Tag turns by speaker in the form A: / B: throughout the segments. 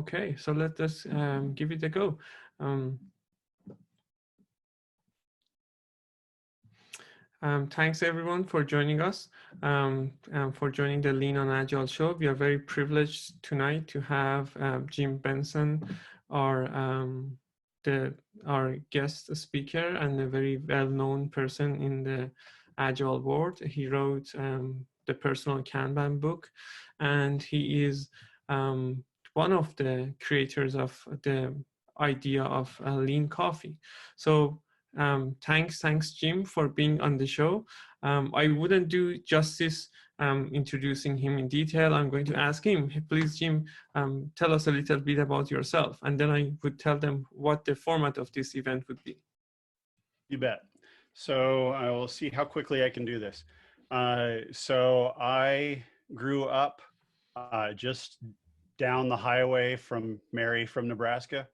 A: Okay, so let us give it a go. Thanks everyone for joining us, for joining the Lean on Agile show. We are very privileged tonight to have Jim Benson, our guest speaker and a very well-known person in the Agile world. He wrote the personal Kanban book, and he is one of the creators of the idea of lean coffee. So thanks Jim for being on the show. I wouldn't do justice introducing him in detail. I'm going to ask him, please Jim, tell us a little bit about yourself, and then I would tell them what the format of this event would be.
B: You bet. So I will see how quickly I can do this. So I grew up just down the highway from Mary from Nebraska,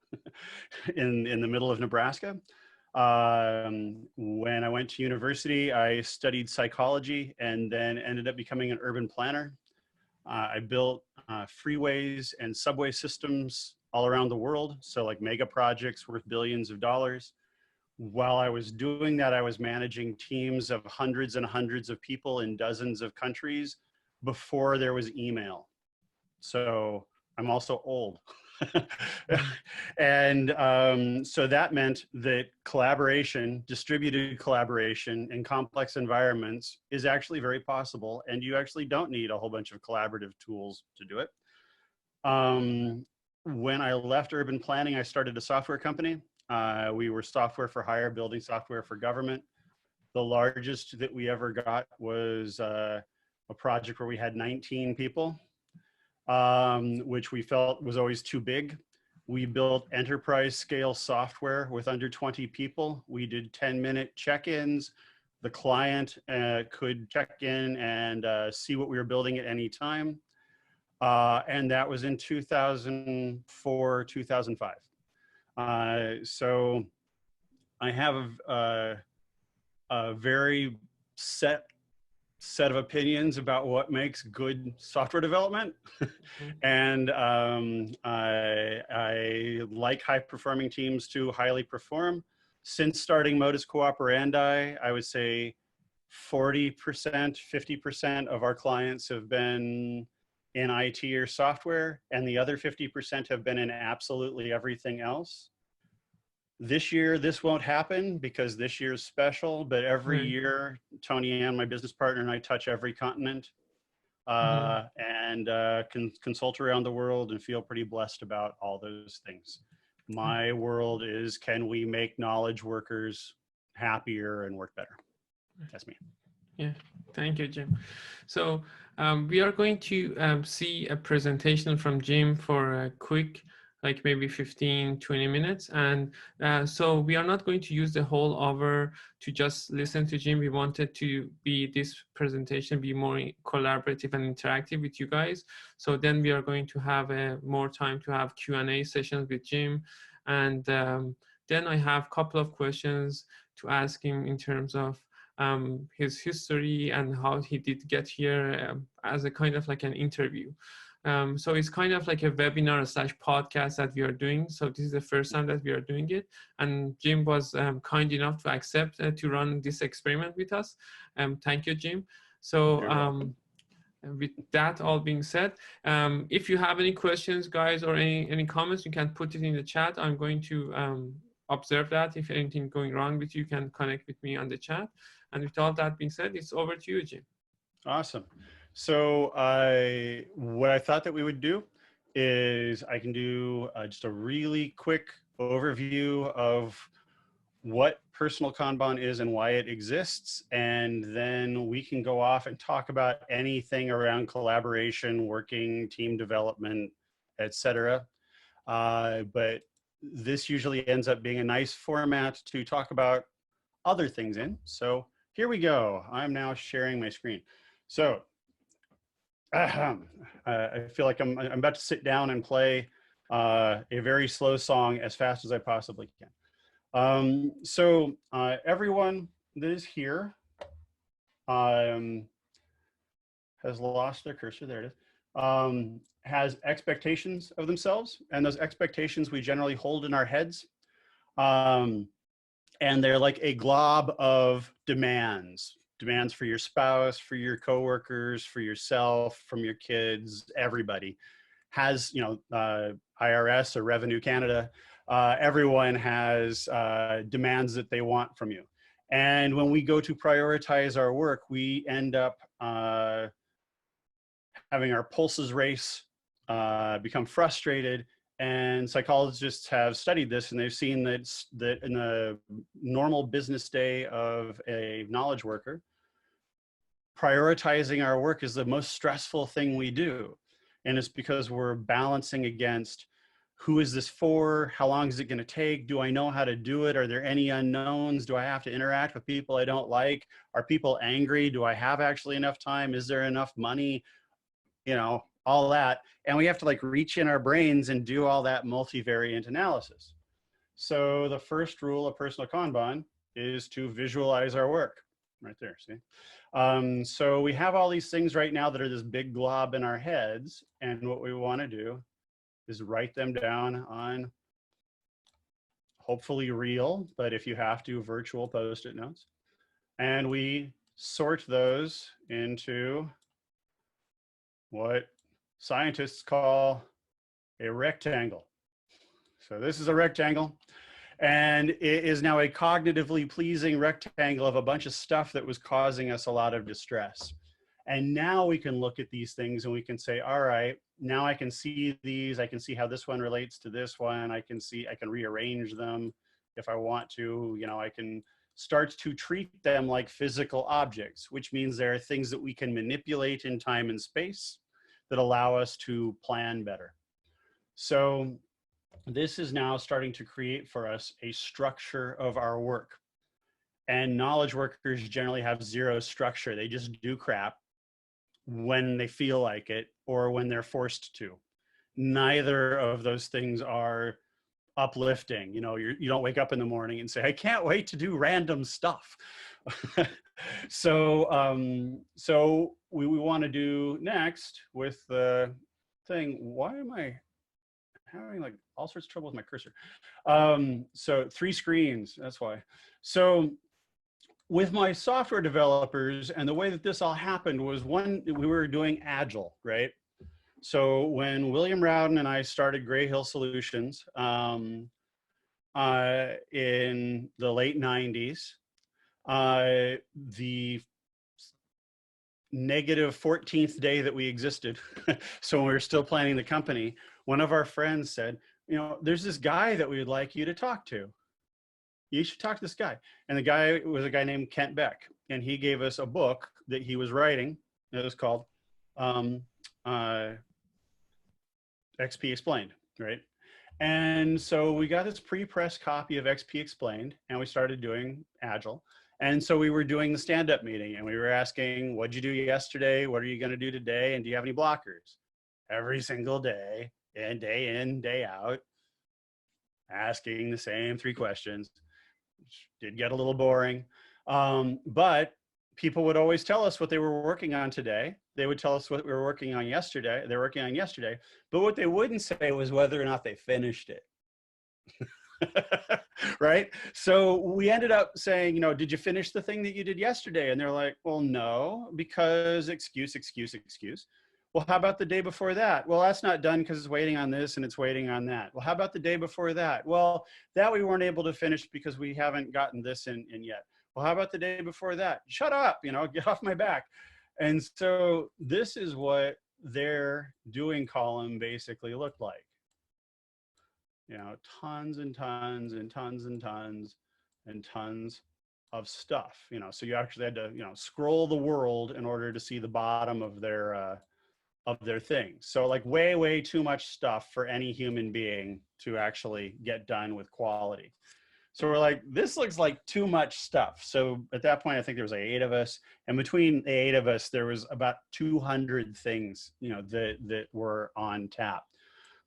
B: in the middle of Nebraska. When I went to university, I studied psychology and then ended up becoming an urban planner. I built freeways and subway systems all around the world. So like mega projects worth billions of dollars. While I was doing that, I was managing teams of hundreds and hundreds of people in dozens of countries before there was email. So I'm also old. And so that meant that collaboration, distributed collaboration in complex environments is actually very possible, and you actually don't need a whole bunch of collaborative tools to do it. When I left urban planning, I started a software company. We were software for hire, building software for government. The largest that we ever got was a project where we had 19 people. Which we felt was always too big. We built enterprise scale software with under 20 people. We did 10-minute check-ins. The client could check in and see what we were building at any time. And that was in 2004, 2005. So I have a very set of opinions about what makes good software development. And I like high performing teams to highly perform. Since starting Modus Cooperandi, I would say 40%, 50% of our clients have been in IT or software, and the other 50% have been in absolutely everything else. This year, this won't happen because this year's special, but every year, Tony Ann, my business partner, and I touch every continent and can consult around the world and feel pretty blessed about all those things. My world is, can we make knowledge workers happier and work better? That's me.
A: Yeah, thank you, Jim. So we are going to see a presentation from Jim for a quick, like maybe 15-20 minutes. And so we are not going to use the whole hour to just listen to Jim. We wanted to be this presentation be more collaborative and interactive with you guys. So then we are going to have more time to have Q&A sessions with Jim. And then I have a couple of questions to ask him in terms of his history and how he did get here as a kind of like an interview. So it's kind of like a webinar / podcast that we are doing. So this is the first time that we are doing it. And Jim was kind enough to accept to run this experiment with us. Thank you, Jim. So with that all being said, if you have any questions, guys, or any comments, you can put it in the chat. I'm going to observe that. If anything going wrong with you, you can connect with me on the chat. And with all that being said, it's over to you, Jim.
B: Awesome. So what I thought that we would do is I can do just a really quick overview of what personal Kanban is and why it exists. And then we can go off and talk about anything around collaboration, working, team development, etc. But this usually ends up being a nice format to talk about other things in. So here we go. I'm now sharing my screen. So I feel like I'm about to sit down and play a very slow song as fast as I possibly can. So everyone that is here has lost their cursor. There it is. has expectations of themselves, and those expectations we generally hold in our heads. And they're like a glob of demands for your spouse, for your coworkers, for yourself, from your kids. Everybody has, IRS or Revenue Canada. Everyone has demands that they want from you. And when we go to prioritize our work, we end up having our pulses race, become frustrated. And psychologists have studied this, and they've seen that in a normal business day of a knowledge worker, prioritizing our work is the most stressful thing we do. And it's because we're balancing against, who is this for? How long is it going to take? Do I know how to do it? Are there any unknowns? Do I have to interact with people I don't like? Are people angry? Do I have actually enough time? Is there enough money? All that. And we have to like reach in our brains and do all that multivariate analysis. So the first rule of personal Kanban is to visualize our work. Right there, see? So we have all these things right now that are this big glob in our heads. And what we want to do is write them down on, hopefully real, but if you have to, virtual Post-it notes. And we sort those into what scientists call a rectangle. So this is a rectangle, and it is now a cognitively pleasing rectangle of a bunch of stuff that was causing us a lot of distress. And now we can look at these things and we can say, all right, now I can see these. I can see how this one relates to this one. I can rearrange them if I want to. I can start to treat them like physical objects, which means there are things that we can manipulate in time and space that allow us to plan better. So this is now starting to create for us a structure of our work. And knowledge workers generally have zero structure. They just do crap when they feel like it or when they're forced to. Neither of those things are uplifting. You don't wake up in the morning and say, I can't wait to do random stuff. So we want to do next with the thing. Why am I having like all sorts of trouble with my cursor? So 3 screens, that's why. So with my software developers, and the way that this all happened was, we were doing Agile, right? So when William Rowden and I started Gray Hill Solutions in the late 90s, the negative 14th day that we existed, so when we were still planning the company, one of our friends said, there's this guy that we would like you to talk to. You should talk to this guy. And the guy was a guy named Kent Beck. And he gave us a book that he was writing. It was called XP Explained, right? And so we got this pre-pressed copy of XP Explained, and we started doing Agile. And so we were doing the stand-up meeting, and we were asking, what'd you do yesterday? What are you going to do today? And do you have any blockers? Every single day, and day in, day out, asking the same 3 questions, which did get a little boring. But people would always tell us what they were working on today. They would tell us what we were working on yesterday. They're working on yesterday. But what they wouldn't say was whether or not they finished it. Right? So we ended up saying, did you finish the thing that you did yesterday? And they're like, well, no, because excuse. Well, how about the day before that? Well, that's not done because it's waiting on this and it's waiting on that. Well, how about the day before that? Well, that we weren't able to finish because we haven't gotten this in yet. Well, how about the day before that? Shut up, get off my back. And so this is what their doing column basically looked like. Tons and tons and tons and tons and tons of stuff. So you actually had to, scroll the world in order to see the bottom of their things. So like way too much stuff for any human being to actually get done with quality. So we're like, this looks like too much stuff. So at that point, I think there was like 8 of us, and between the 8 of us, there was about 200 things, that were on tap.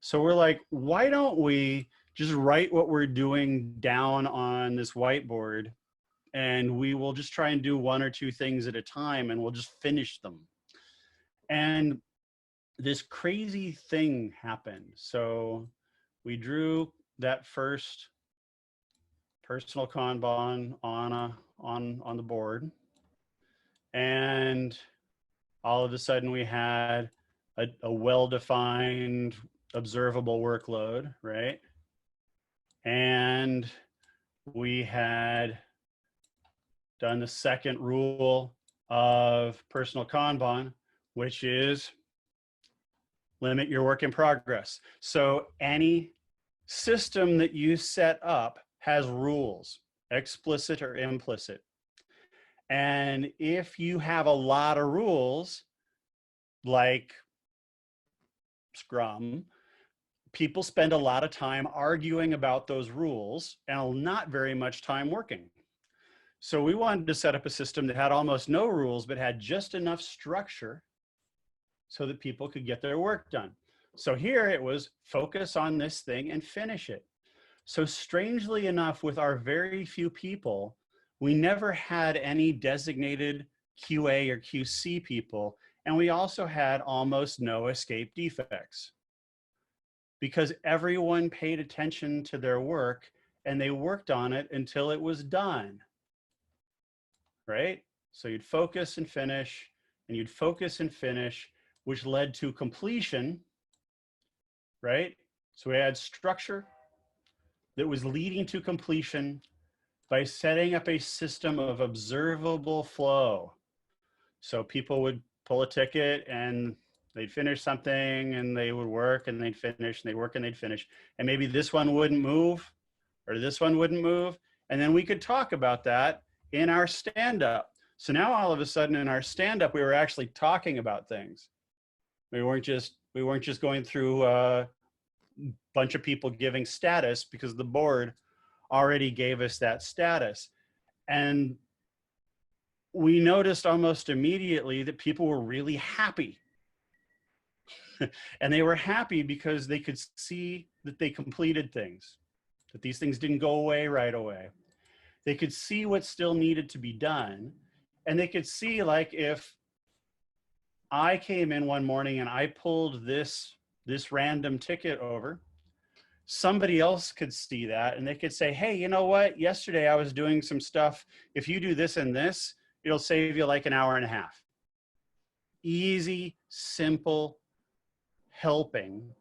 B: So we're like, why don't we just write what we're doing down on this whiteboard, and we will just try and do 1 or 2 things at a time, and we'll just finish them. And this crazy thing happened. So we drew that first personal Kanban on the board, and all of a sudden we had a well-defined observable workload, right? And we had done the second rule of personal Kanban, which is limit your work in progress. So any system that you set up has rules, explicit or implicit. And if you have a lot of rules, like Scrum, people spend a lot of time arguing about those rules and not very much time working. So we wanted to set up a system that had almost no rules, but had just enough structure so that people could get their work done. So here it was focus on this thing and finish it. So strangely enough, with our very few people, we never had any designated QA or QC people, and we also had almost no escape defects because everyone paid attention to their work and they worked on it until it was done, right? So you'd focus and finish, and you'd focus and finish, which led to completion, right? So we had structure that was leading to completion by setting up a system of observable flow. So people would pull a ticket and they'd finish something and they would work and they'd finish and they'd work and they'd finish. And maybe this one wouldn't move or this one wouldn't move. And then we could talk about that in our stand-up. So now all of a sudden in our stand-up, we were actually talking about things. We weren't just going through a bunch of people giving status because the board already gave us that status. And we noticed almost immediately that people were really happy. And they were happy because they could see that they completed things, that these things didn't go away right away. They could see what still needed to be done. And they could see, like, if I came in one morning and I pulled this random ticket over, somebody else could see that and they could say, hey, you know what? Yesterday I was doing some stuff. If you do this and this, it'll save you like an hour and a half. Easy, simple helping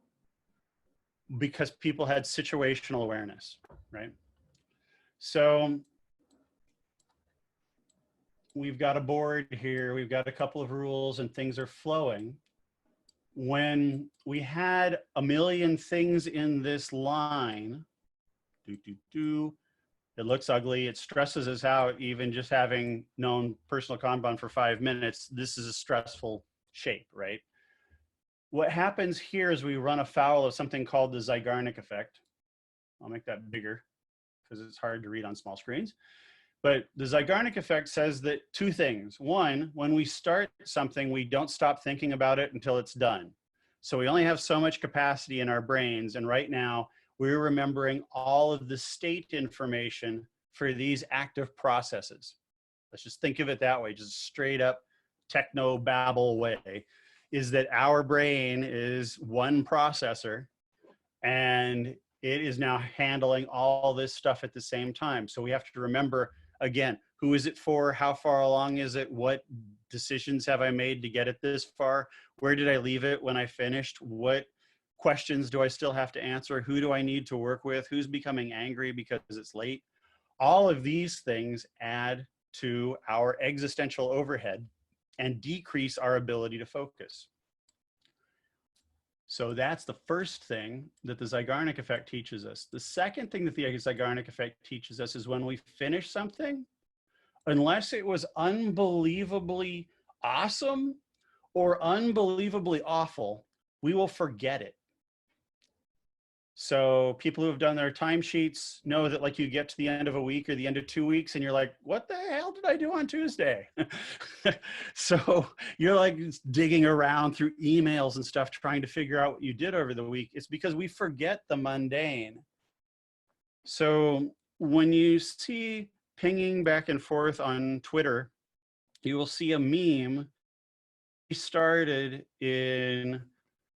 B: because people had situational awareness, right? So we've got a board here. We've got a couple of rules and things are flowing. When we had a million things in this line, it looks ugly. It stresses us out. Even just having known personal Kanban for 5 minutes, this is a stressful shape, right? What happens here is we run afoul of something called the Zeigarnik effect. I'll make that bigger because it's hard to read on small screens. But the Zeigarnik effect says that two things. One, when we start something, we don't stop thinking about it until it's done. So we only have so much capacity in our brains. And right now, we're remembering all of the state information for these active processes. Let's just think of it that way, just straight up techno babble way, is that our brain is one processor and it is now handling all this stuff at the same time. So we have to remember, again, who is it for? How far along is it? What decisions have I made to get it this far? Where did I leave it when I finished? What questions do I still have to answer? Who do I need to work with? Who's becoming angry because it's late? All of these things add to our existential overhead and decrease our ability to focus. So that's the first thing that the Zeigarnik effect teaches us. The second thing that the Zeigarnik effect teaches us is when we finish something, unless it was unbelievably awesome or unbelievably awful, we will forget it. So people who have done their timesheets know that, like, you get to the end of a week or the end of 2 weeks and you're like, what the hell did I do on Tuesday? So you're like digging around through emails and stuff, trying to figure out what you did over the week. It's because we forget the mundane. So when you see pinging back and forth on Twitter, you will see a meme. We started in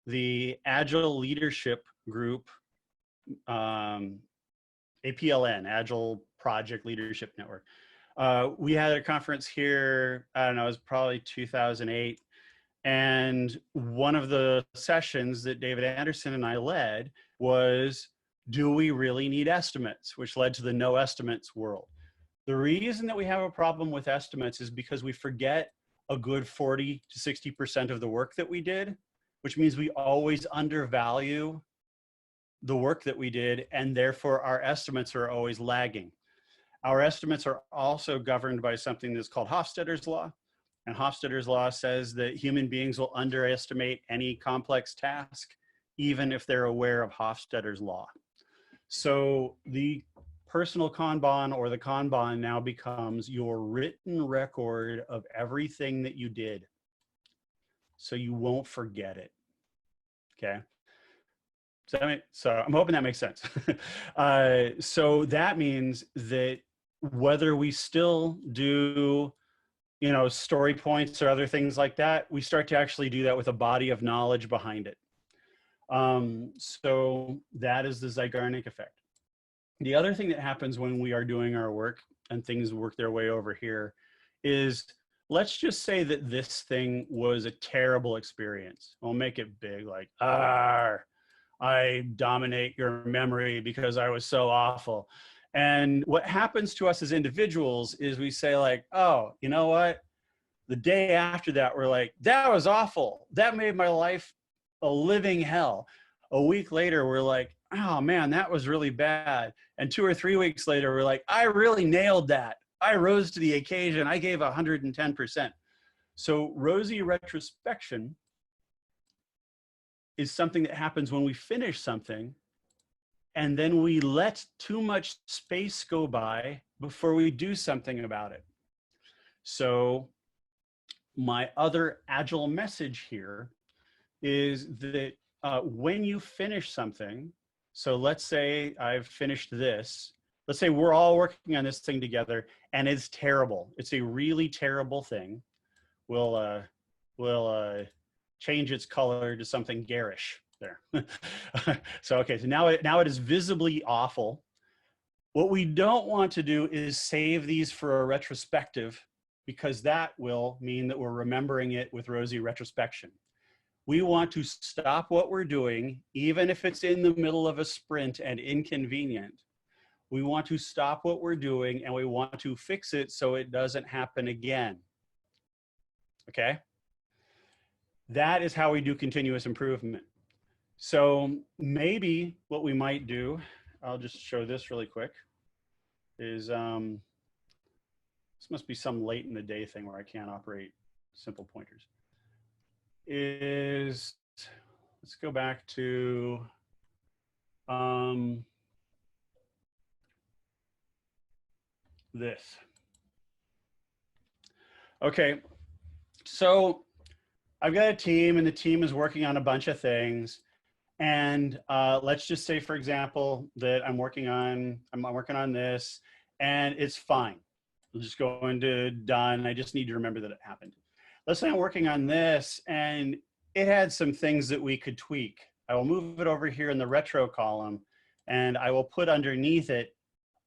B: the Agile Leadership Group, APLN, Agile Project Leadership Network. We had a conference here, I don't know, it was probably 2008. And one of the sessions that David Anderson and I led was, do we really need estimates? Which led to the no estimates world. The reason that we have a problem with estimates is because we forget a good 40 to 60% of the work that we did, which means we always undervalue the work that we did, and therefore our estimates are always lagging. Our estimates are also governed by something that's called Hofstetter's law. And Hofstetter's law says that human beings will underestimate any complex task, even if they're aware of Hofstetter's law. So the personal Kanban, or the Kanban, now becomes your written record of everything that you did, so you won't forget it, okay? So I'm hoping that makes sense. So that means that whether we still do, you know, story points or other things like that, we start to actually do that with a body of knowledge behind it. So that is the Zeigarnik effect. The other thing that happens when we are doing our work and things work their way over here is, let's just say that this thing was a terrible experience. We'll make it big, like, I dominate your memory because I was so awful. And what happens to us as individuals is we say like, oh, you know what? The day after that, we're like, that was awful. That made my life a living hell. A week later, we're like, oh man, that was really bad. And 2 or 3 weeks later, we're like, I really nailed that. I rose to the occasion. I gave 110%. So rosy retrospection is something that happens when we finish something, and then we let too much space go by before we do something about it. So my other Agile message here is that when you finish something, so let's say I've finished this, let's say we're all working on this thing together and it's terrible. It's a really terrible thing. We'll change its color to something garish there. So, okay, so now it is visibly awful. What we don't want to do is save these for a retrospective, because that will mean that we're remembering it with rosy retrospection. We want to stop what we're doing, even if it's in the middle of a sprint and inconvenient. We want to stop what we're doing and we want to fix it so it doesn't happen again. Okay? That is how we do continuous improvement. So maybe what we might do, I'll just show this really quick, is this must be some late in the day thing where I can't operate simple pointers. Is, let's go back to this. Okay, so I've got a team and the team is working on a bunch of things. And let's just say, for example, that I'm working on this and it's fine. I'll just go into done. I just need to remember that it happened. Let's say I'm working on this and it had some things that we could tweak. I will move it over here in the retro column and I will put underneath it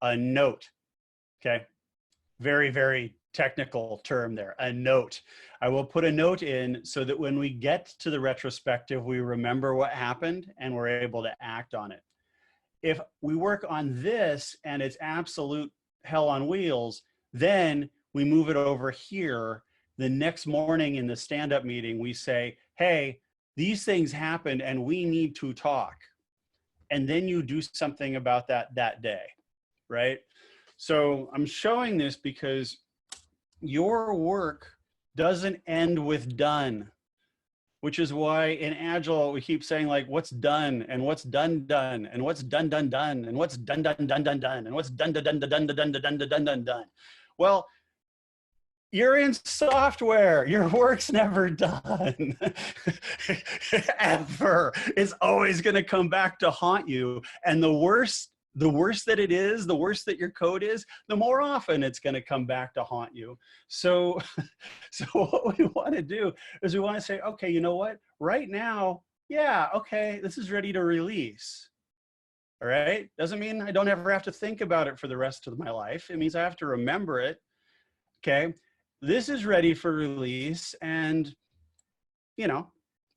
B: a note. Okay, very, very technical term there, a note. I will put a note in so that when we get to the retrospective, we remember what happened and we're able to act on it. If we work on this and it's absolute hell on wheels, then we move it over here. The next morning in the stand-up meeting, we say, hey, these things happened and we need to talk. And then you do something about that day, right? So I'm showing this because your work doesn't end with done, which is why in Agile, we keep saying like, what's done and what's done, and what's done, and what's done, and what's done. Well, you're in software, your work's never done, ever. It's always gonna come back to haunt you. And the worse that it is, the worse that your code is, the more often it's going to come back to haunt you. So what we want to do is we want to say, okay, you know what? Right now, yeah, okay, this is ready to release. All right. Doesn't mean I don't ever have to think about it for the rest of my life. It means I have to remember it. Okay. This is ready for release, and, you know,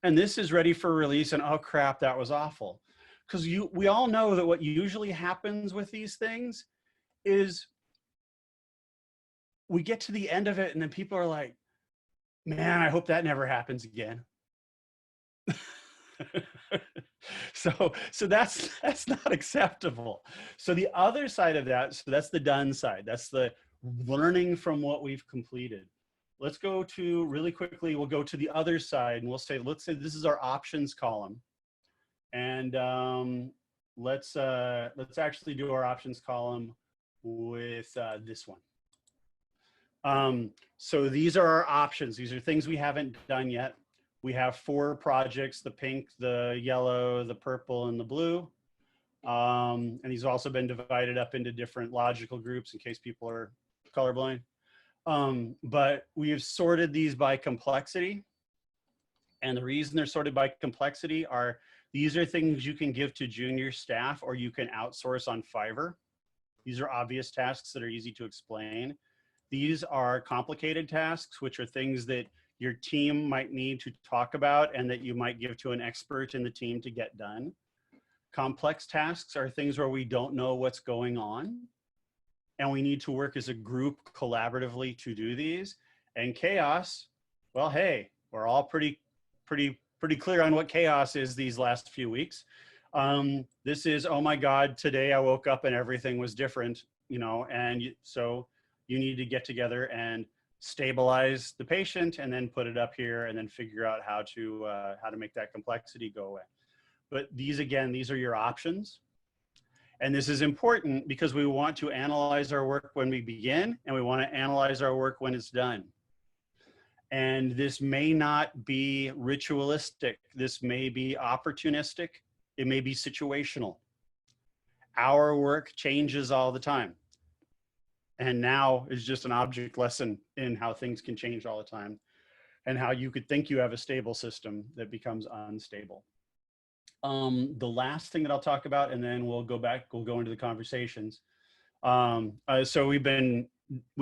B: and this is ready for release, and oh crap, that was awful. Because we all know that what usually happens with these things is we get to the end of it and then people are like, man, I hope that never happens again. So that's not acceptable. So the other side of that, so that's the done side. That's the learning from what we've completed. Let's go to really quickly, we'll go to the other side and we'll say, let's say this is our options column. And let's actually do our options column with this one. So these are our options. These are things we haven't done yet. We have 4 projects: the pink, the yellow, the purple, and the blue. And these have also been divided up into different logical groups in case people are colorblind. But we have sorted these by complexity. And the reason they're sorted by complexity are these are things you can give to junior staff or you can outsource on Fiverr. These are obvious tasks that are easy to explain. These are complicated tasks, which are things that your team might need to talk about and that you might give to an expert in the team to get done. Complex tasks are things where we don't know what's going on and we need to work as a group collaboratively to do these. And chaos, well, hey, we're all pretty clear on what chaos is these last few weeks. This is, oh my God, today I woke up and everything was different, you know, and so you need to get together and stabilize the patient and then put it up here and then figure out how to make that complexity go away. But these, again, these are your options. And this is important because we want to analyze our work when we begin and we want to analyze our work when it's done. And this may not be ritualistic. This may be opportunistic. It may be situational. Our work changes all the time. And now is just an object lesson in how things can change all the time and how you could think you have a stable system that becomes unstable. The last thing that I'll talk about, and then we'll go into the conversations. So we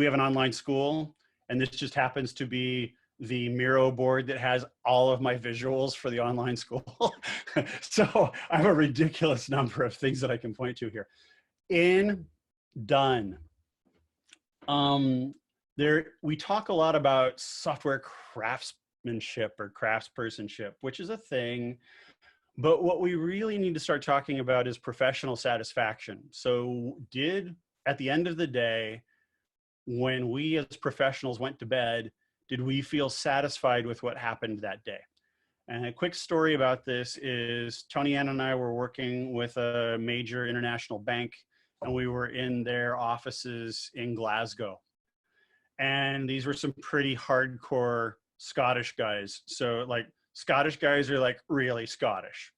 B: have an online school, and this just happens to be the Miro board that has all of my visuals for the online school. So I have a ridiculous number of things that I can point to here. Done. We talk a lot about software craftsmanship or craftspersonship, which is a thing, but what we really need to start talking about is professional satisfaction. So at the end of the day, when we as professionals went to bed, did we feel satisfied with what happened that day? And a quick story about this is Tony Ann and I were working with a major international bank, and we were in their offices in Glasgow. And these were some pretty hardcore Scottish guys. So like Scottish guys are like really Scottish.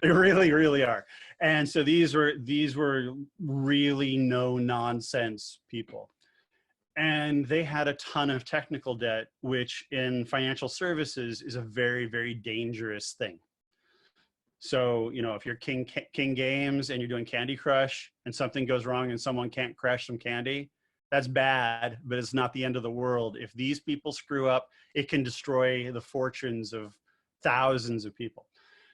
B: They really, really are. And so these were really no nonsense people. And they had a ton of technical debt, which in financial services is a very, very dangerous thing. So, you know, if you're King Games and you're doing Candy Crush and something goes wrong and someone can't crush some candy, that's bad, but it's not the end of the world. If these people screw up, it can destroy the fortunes of thousands of people.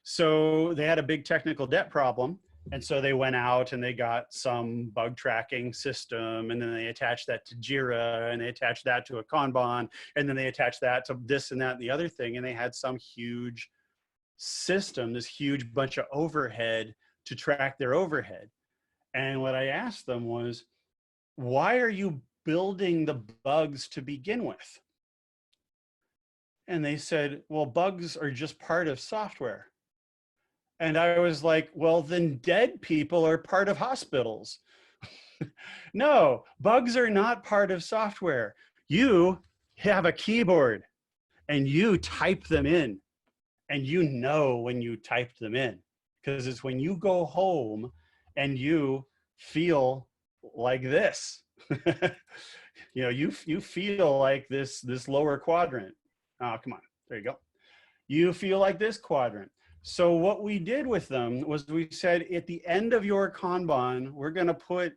B: So they had a big technical debt problem. And so they went out and they got some bug tracking system, and then they attached that to Jira, and they attached that to a Kanban, and then they attached that to this and that and the other thing. And they had some huge system, this huge bunch of overhead to track their overhead. And what I asked them was, why are you building the bugs to begin with? And they said, well, bugs are just part of software. And I was like, well, then dead people are part of hospitals. No, bugs are not part of software. You have a keyboard and you type them in. And you know when you typed them in, because it's when you go home and you feel like this. You know, you feel like this lower quadrant. Oh, come on, there you go. You feel like this quadrant. So what we did with them was we said, at the end of your Kanban, we're going to put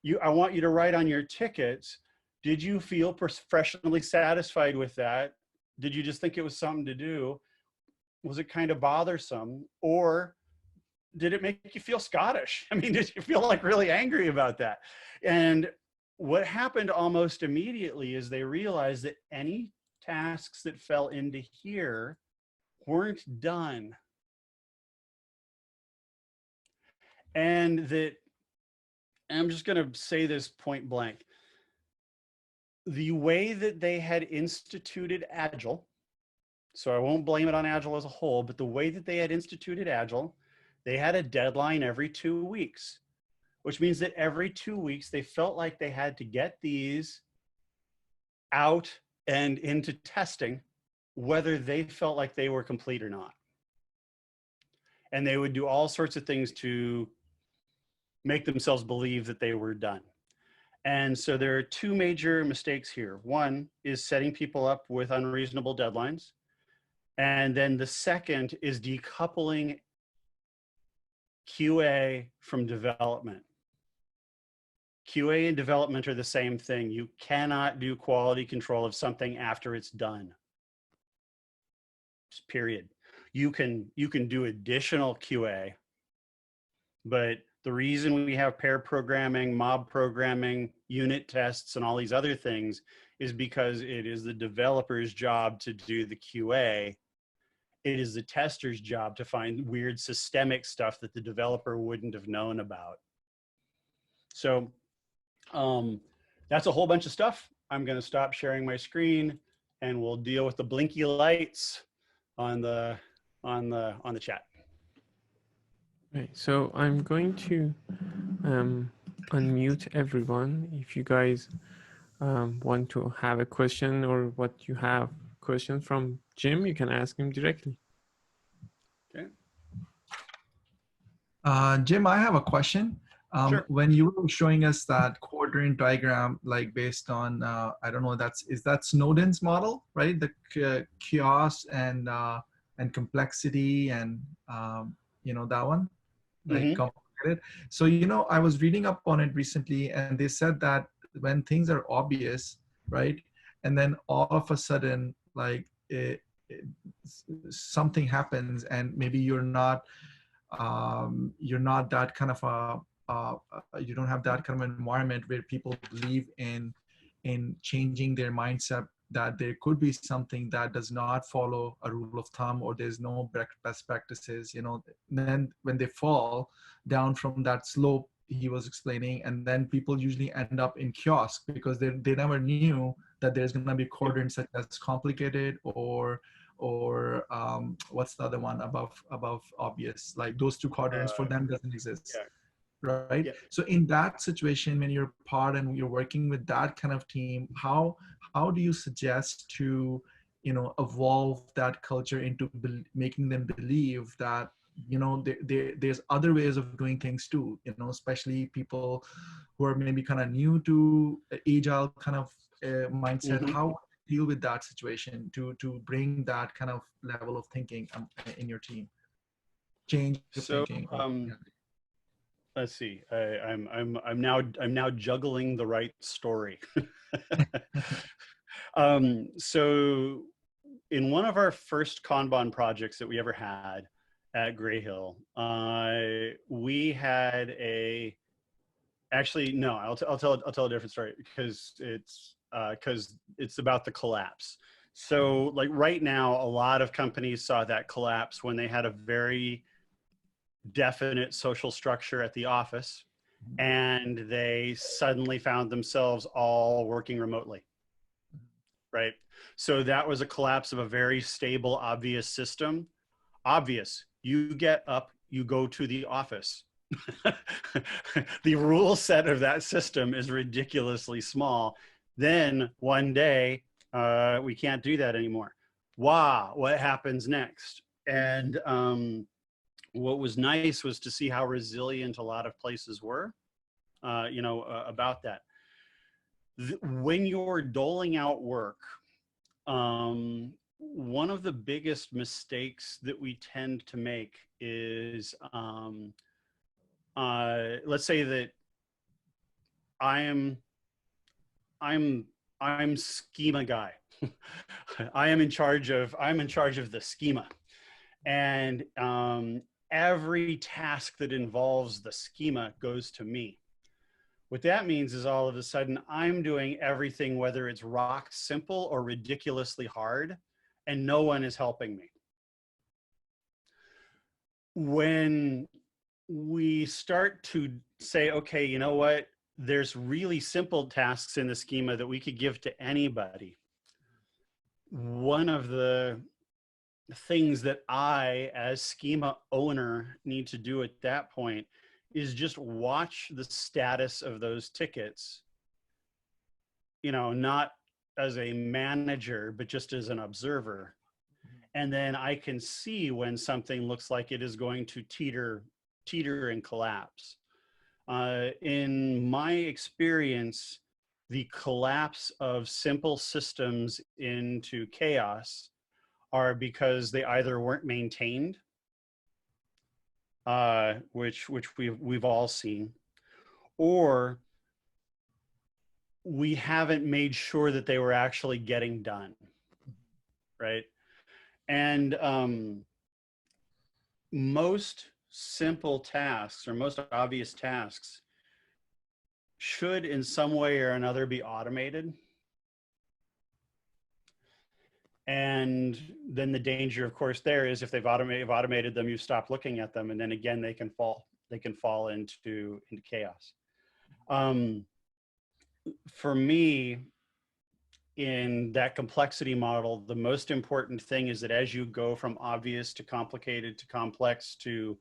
B: you, I want you to write on your tickets, did you feel professionally satisfied with that? Did you just think it was something to do? Was it kind of bothersome? Or did it make you feel Scottish? I mean, did you feel like really angry about that? And what happened almost immediately is they realized that any tasks that fell into here weren't done. And that, I'm just going to say this point blank, the way that they had instituted Agile, so I won't blame it on Agile as a whole, but the way that they had instituted Agile, they had a deadline every 2 weeks, which means that every 2 weeks they felt like they had to get these out and into testing, whether they felt like they were complete or not. And they would do all sorts of things to make themselves believe that they were done. And so there are two major mistakes here. One is setting people up with unreasonable deadlines. And then the second is decoupling QA from development. QA and development are the same thing. You cannot do quality control of something after it's done. Just period. You can do additional QA, but the reason we have pair programming, mob programming, unit tests, and all these other things is because it is the developer's job to do the QA. It is the tester's job to find weird systemic stuff that the developer wouldn't have known about. So that's a whole bunch of stuff. I'm going to stop sharing my screen and we'll deal with the blinky lights on the chat.
A: Okay, so I'm going to unmute everyone. If you guys want to have a question or what you have questions from Jim, you can ask him directly.
B: Okay.
C: Jim, I have a question.
B: Sure.
C: When you were showing us that quadrant diagram, like based on, I don't know, is that Snowden's model, right? The chaos and complexity and, that one, like complicated. So, I was reading up on it recently and they said that when things are obvious, right? And then all of a sudden, like something happens and maybe you're not that kind of you don't have that kind of environment where people believe in changing their mindset, that there could be something that does not follow a rule of thumb or there's no best practices, then when they fall down from that slope he was explaining, and then people usually end up in kiosk because they never knew that there's going to be quadrants such as complicated or what's the other one above obvious, like those two quadrants for them doesn't exist. Right. So in that situation, when you're part and you're working with that kind of team, how do you suggest to evolve that culture into making them believe that there's other ways of doing things too, especially people who are maybe kind of new to agile kind of mindset. How deal with that situation to bring that kind of level of thinking in your team, change of thinking?
B: Let's see. I'm now juggling the right story. So in one of our first Kanban projects that we ever had at Gray Hill, we had I'll tell a different story because it's about the collapse. So like right now, a lot of companies saw that collapse when they had a very definite social structure at the office and they suddenly found themselves all working remotely, right? So that was a collapse of a very stable, obvious system. Obvious, you get up, you go to the office. The rule set of that system is ridiculously small. Then one day, we can't do that anymore. Wow, what happens next? And what was nice was to see how resilient a lot of places were, about that. When you're doling out work, one of the biggest mistakes that we tend to make is, let's say that I'm schema guy. I'm in charge of the schema, and every task that involves the schema goes to me. What that means is all of a sudden I'm doing everything, whether it's rock simple or ridiculously hard, and no one is helping me. When we start to say, okay, you know what? There's really simple tasks in the schema that we could give to anybody. One of the things that I, as schema owner, need to do at that point is just watch the status of those tickets, you know, not as a manager, but just as an observer. And then I can see when something looks like it is going to teeter and collapse. In my experience, the collapse of simple systems into chaos are because they either weren't maintained, which we've all seen, or we haven't made sure that they were actually getting done, right? And most simple tasks, or most obvious tasks, should in some way or another be automated. And then the danger, of course, there is if they've automated them, you stop looking at them, and then again they can fall into chaos. For me, in that complexity model, the most important thing is that as you go from obvious to complicated to complex to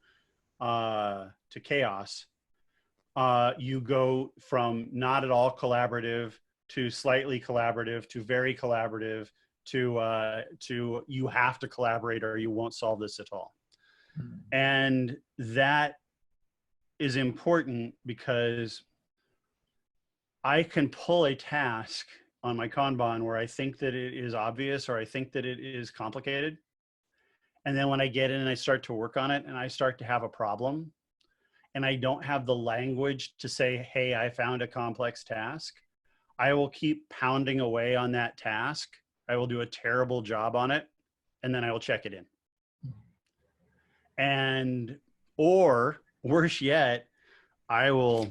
B: chaos, you go from not at all collaborative to slightly collaborative to very collaborative to you have to collaborate or you won't solve this at all. And that is important because I can pull a task on my Kanban where I think that it is obvious or I think that it is complicated. And then when I get in and I start to work on it and I start to have a problem and I don't have the language to say, hey, I found a complex task, I will keep pounding away on that task. I will do a terrible job on it, and then I will check it in. And, or worse yet, I will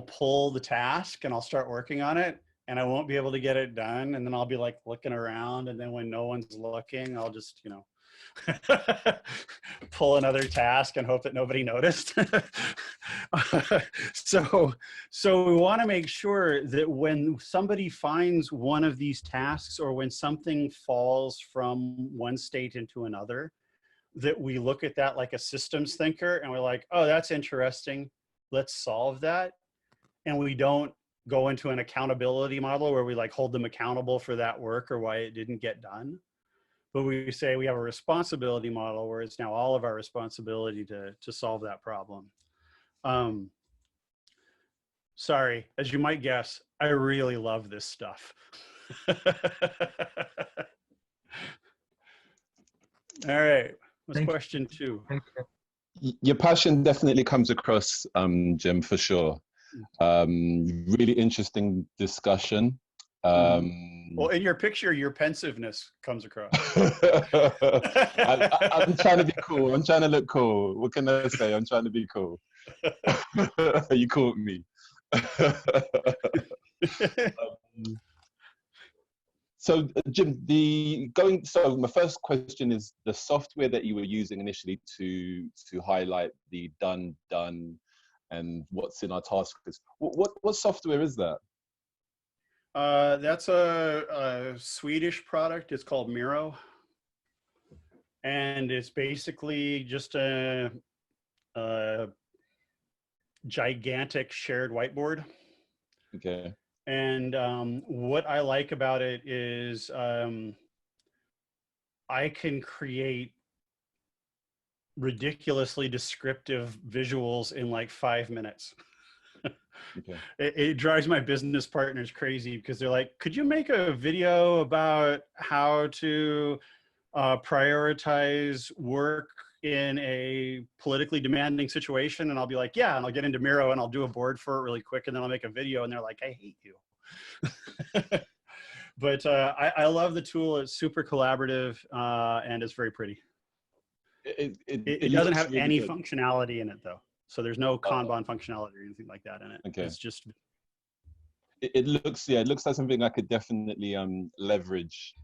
B: pull the task and I'll start working on it and I won't be able to get it done. And then I'll be like looking around, and then when no one's looking, I'll just, you know, pull another task and hope that nobody noticed. So we want to make sure that when somebody finds one of these tasks or when something falls from one state into another, that we look at that like a systems thinker and we're like, oh, that's interesting, let's solve that. And we don't go into an accountability model where we like hold them accountable for that work or why it didn't get done. But we say we have a responsibility model where it's now all of our responsibility to solve that problem. Sorry, as you might guess, I really love this stuff. All right, what's question 2?
D: Your passion definitely comes across, Jim, for sure. Really interesting discussion.
B: Well, in your picture, your pensiveness comes across.
D: I'm trying to be cool. I'm trying to look cool. What can I say? I'm trying to be cool. You caught me. So, Jim, so my first question is the software that you were using initially to highlight the done and what's in our task list. What software is that?
B: That's a Swedish product. It's called Miro. And it's basically just a gigantic shared whiteboard.
D: Okay.
B: And what I like about it is I can create ridiculously descriptive visuals in like 5 minutes.
D: Okay.
B: It drives my business partners crazy because they're like, could you make a video about how to prioritize work in a politically demanding situation? And I'll be like, yeah, and I'll get into Miro and I'll do a board for it really quick, and then I'll make a video, and they're like, I hate you. But I love the tool. It's super collaborative, and it's very pretty. It doesn't
D: looks
B: have
D: really
B: any
D: good.
B: functionality in it though. So there's no Kanban functionality or anything like that in it.
D: Okay.
B: It's just.
D: It looks, yeah, it looks like something I could definitely leverage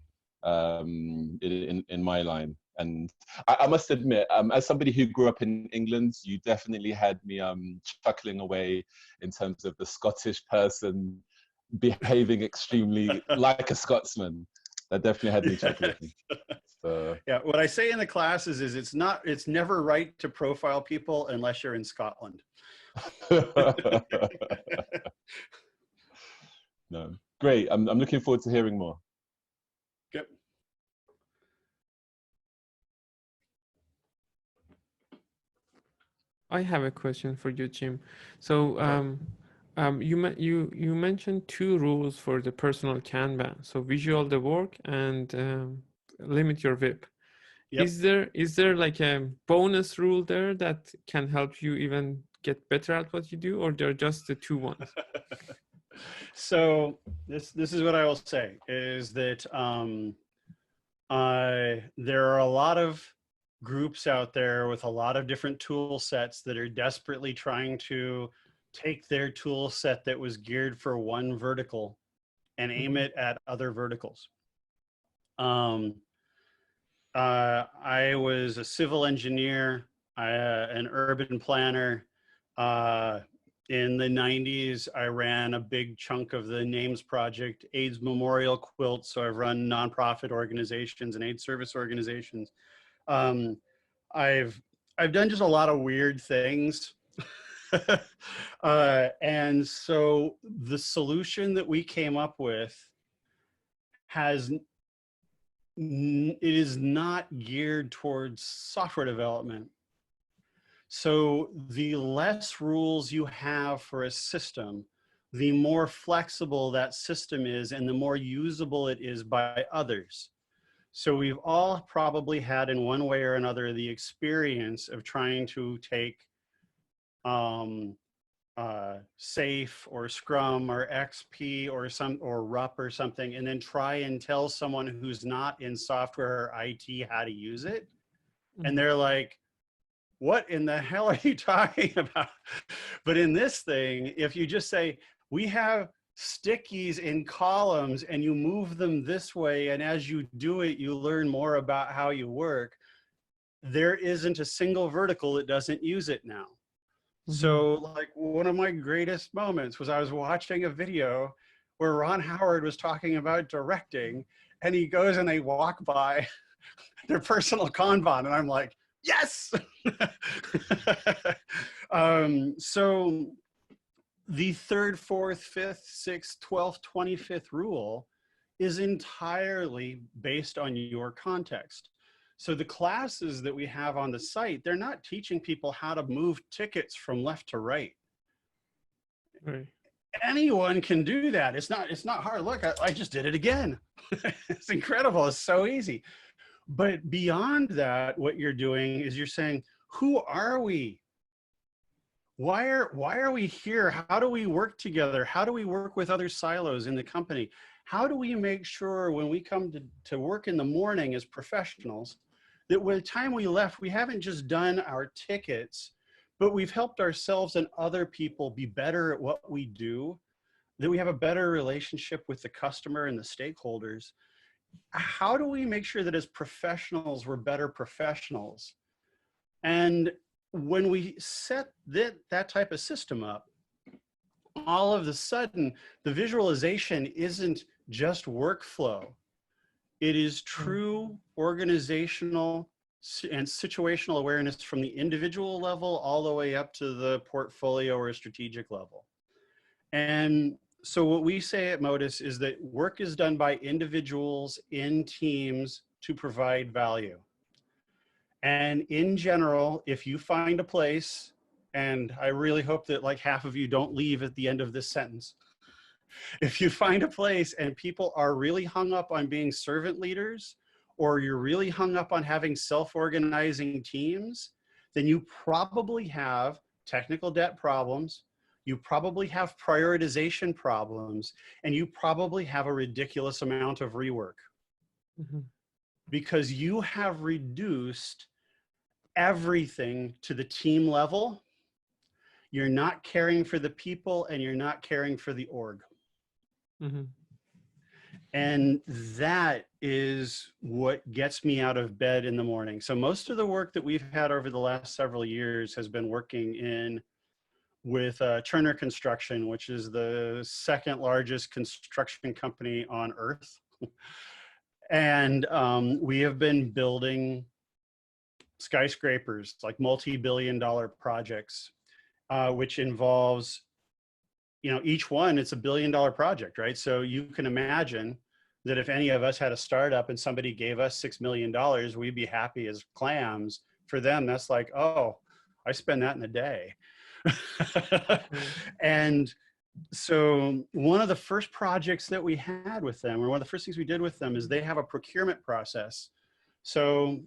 D: in my line. And I must admit, as somebody who grew up in England, you definitely had me chuckling away in terms of the Scottish person behaving extremely like a Scotsman. That definitely had me chuckling. So.
B: Yeah, what I say in the classes is it's never right to profile people unless you're in Scotland.
D: No, great. I'm looking forward to hearing more.
B: Yep.
A: I have a question for you, Jim. So you mentioned 2 rules for the personal Kanban. So visual the work and limit your WIP.
B: Yep.
A: Is there like a bonus rule there that can help you even get better at what you do, or they're just the 2 ones?
B: So this is what I will say is that there are a lot of groups out there with a lot of different tool sets that are desperately trying to take their tool set that was geared for one vertical and aim it at other verticals. I was a civil engineer, an urban planner. In the 90s, I ran a big chunk of the NAMES project, AIDS Memorial Quilt. So I've run nonprofit organizations and AIDS service organizations. I've done just a lot of weird things. And so the solution that we came up with it is not geared towards software development. So the less rules you have for a system, the more flexible that system is and the more usable it is by others. So we've all probably had in one way or another the experience of trying to take SAFe or Scrum or XP or RUP or something, and then try and tell someone who's not in software or IT how to use it. And they're like, what in the hell are you talking about? But in this thing, if you just say, we have stickies in columns and you move them this way, and as you do it, you learn more about how you work, there isn't a single vertical that doesn't use it now. So like one of my greatest moments was I was watching a video where Ron Howard was talking about directing, and he goes and they walk by their personal Kanban, and I'm like, yes. So the 3rd, 4th, 5th, 6th, 12th, 25th rule is entirely based on your context. So the classes that we have on the site, they're not teaching people how to move tickets from left to right.
A: Right.
B: Anyone can do that. It's not hard. Look, I just did it again. It's incredible. It's so easy. But beyond that, what you're doing is you're saying, who are we? Why are we here? How do we work together? How do we work with other silos in the company? How do we make sure when we come to work in the morning as professionals, that by the time we left, we haven't just done our tickets, but we've helped ourselves and other people be better at what we do, that we have a better relationship with the customer and the stakeholders. How do we make sure that as professionals, we're better professionals? And when we set that type of system up, all of a sudden, the visualization isn't just workflow. It is true organizational and situational awareness from the individual level all the way up to the portfolio or strategic level. And so what we say at Modus is that work is done by individuals in teams to provide value. And in general, if you find a place and I really hope that like half of you don't leave at the end of this sentence. If you find a place and people are really hung up on being servant leaders, or you're really hung up on having self-organizing teams, then you probably have technical debt problems, you probably have prioritization problems, and you probably have a ridiculous amount of rework.
A: Mm-hmm.
B: Because you have reduced everything to the team level. You're not caring for the people and you're not caring for the org.
A: Mm-hmm.
B: And that is what gets me out of bed in the morning. So most of the work that we've had over the last several years has been working with Turner Construction, which is the second largest construction company on earth. And we have been building skyscrapers, like multi-billion-dollar projects, which involves, each one, it's $1 billion project, right? So you can imagine that if any of us had a startup and somebody gave us $6 million, we'd be happy as clams. For them, that's like, oh, I spend that in a day. And so one of the first projects that we had with them, or one of the first things we did with them, is they have a procurement process. So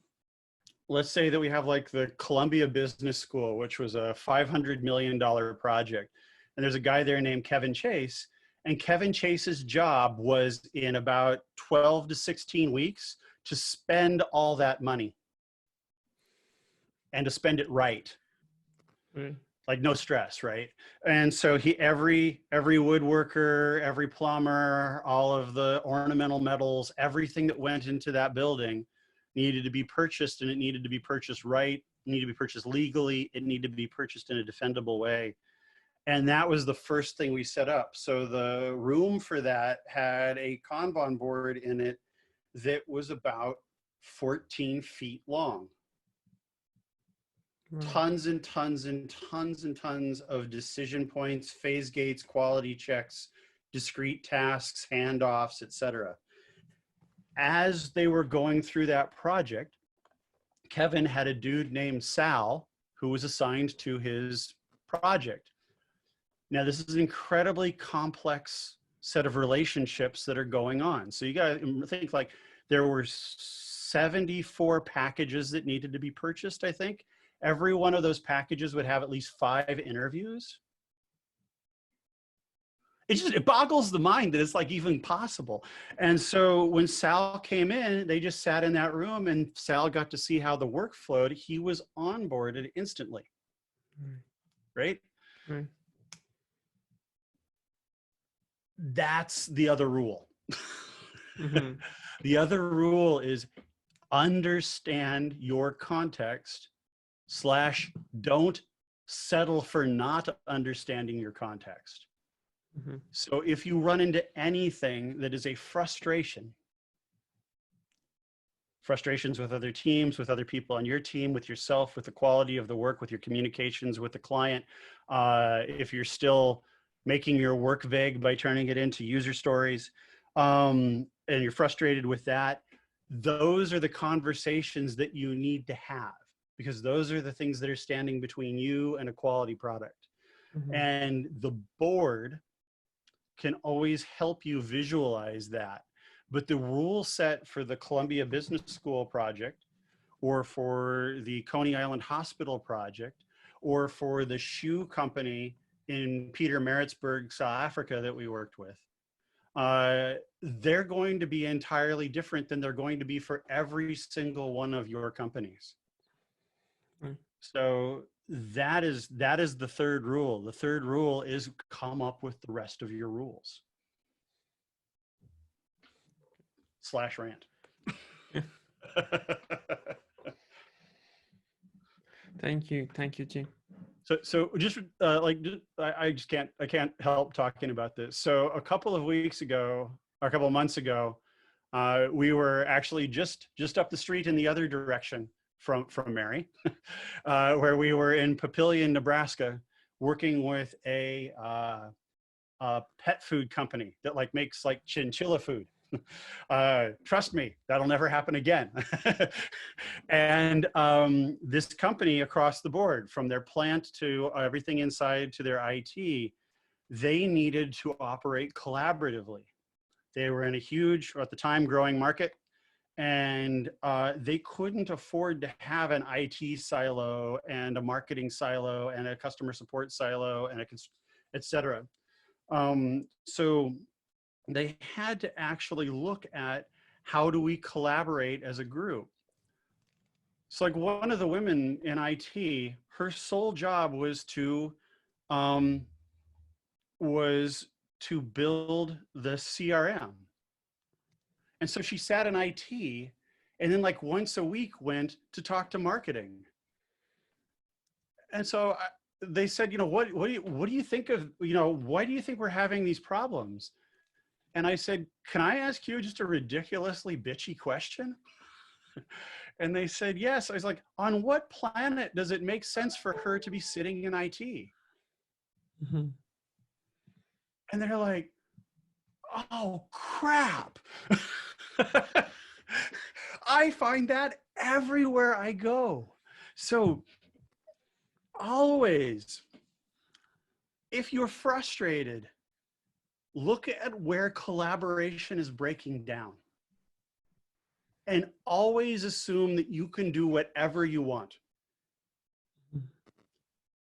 B: let's say that we have like the Columbia Business School, which was a $500 million project. And there's a guy there named Kevin Chase. And Kevin Chase's job was in about 12 to 16 weeks to spend all that money and to spend it right.
A: Right.
B: Like no stress, right? And so every woodworker, every plumber, all of the ornamental metals, everything that went into that building needed to be purchased, and it needed to be purchased right, it needed to be purchased legally, it needed to be purchased in a defendable way. And that was the first thing we set up. So the room for that had a Kanban board in it that was about 14 feet long.
A: Right.
B: Tons and tons and tons and tons of decision points, phase gates, quality checks, discrete tasks, handoffs, etc. As they were going through that project, Kevin had a dude named Sal who was assigned to his project. Now, this is an incredibly complex set of relationships that are going on. So you got to think like there were 74 packages that needed to be purchased, I think. Every one of those packages would have at least 5 interviews. It boggles the mind that it's like even possible. And so when Sal came in, they just sat in that room and Sal got to see how the work flowed. He was onboarded instantly, right?
A: Right.
B: That's the other rule.
A: Mm-hmm.
B: The other rule is understand your context / don't settle for not understanding your context.
A: Mm-hmm.
B: So if you run into anything that is a frustration, frustrations with other teams, with other people on your team, with yourself, with the quality of the work, with your communications with the client, if you're still making your work vague by turning it into user stories, and you're frustrated with that, those are the conversations that you need to have, because those are the things that are standing between you and a quality product.
A: Mm-hmm.
B: And the board can always help you visualize that. But the rule set for the Columbia Business School project, or for the Coney Island Hospital project, or for the shoe company in Peter Maritzburg, South Africa that we worked with, they're going to be entirely different than they're going to be for every single one of your companies.
A: Mm.
B: So that is the third rule. The third rule is come up with the rest of your rules. /rant.
A: Thank you, Jim.
B: So just I can't help talking about this. So a couple of weeks ago, or a couple of months ago, we were actually just up the street in the other direction from Mary, where we were in Papillion, Nebraska, working with a pet food company that makes chinchilla food. Trust me, that'll never happen again. And this company across the board, from their plant to everything inside to their IT, they needed to operate collaboratively. They were in a huge, or at the time, growing market, and they couldn't afford to have an IT silo and a marketing silo and a customer support silo and et cetera. So they had to actually look at, how do we collaborate as a group? So like one of the women in IT, her sole job was to build the CRM. And so she sat in IT, and then like once a week went to talk to marketing. And so they said, you know, what do you think of, you know, why do you think we're having these problems? And I said, can I ask you just a ridiculously bitchy question? And they said, yes. I was like, on what planet does it make sense for her to be sitting in IT?
A: Mm-hmm.
B: And they're like, oh, crap. I find that everywhere I go. So always, if you're frustrated, look at where collaboration is breaking down. And always assume that you can do whatever you want.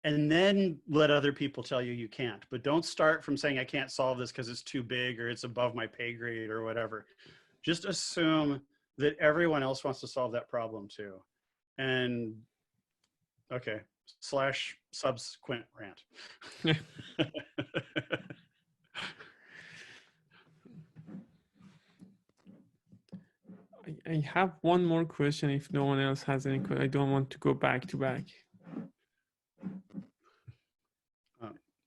B: And then let other people tell you you can't. But don't start from saying, I can't solve this because it's too big or it's above my pay grade or whatever. Just assume that everyone else wants to solve that problem too. And okay, / subsequent rant.
A: I have one more question if no one else has any question. I don't want to go back to back.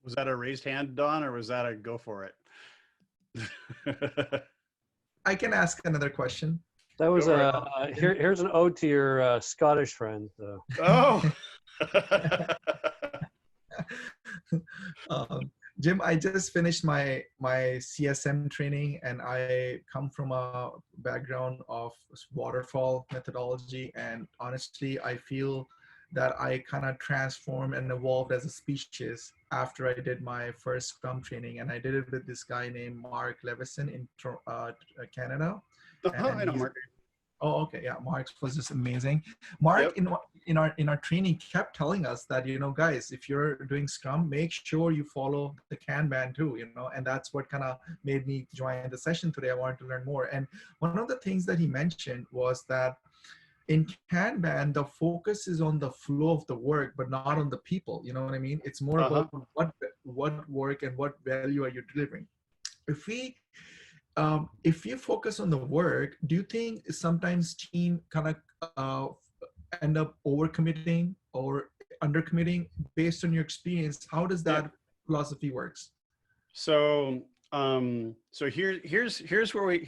B: Was that a raised hand, Don, or was that a go for it?
C: I can ask another question.
E: That was here's an ode to your Scottish friend.
B: Oh.
C: Jim, I just finished my CSM training, and I come from a background of waterfall methodology. And honestly, I feel that I kind of transformed and evolved as a species after I did my first Scrum training. And I did it with this guy named Mark Levison in Canada.
B: I know Mark.
C: Oh, okay, yeah. Mark was just amazing. Mark, yep. in our training, kept telling us that, you know, guys, if you're doing Scrum, make sure you follow the Kanban too, you know. And that's what kind of made me join the session today. I wanted to learn more. And one of the things that he mentioned was that in Kanban, the focus is on the flow of the work, but not on the people. You know what I mean? It's more about what work and what value are you delivering. If you focus on the work, do you think sometimes team kind of end up overcommitting or undercommitting based on your experience? How does that philosophy works?
B: So here's where we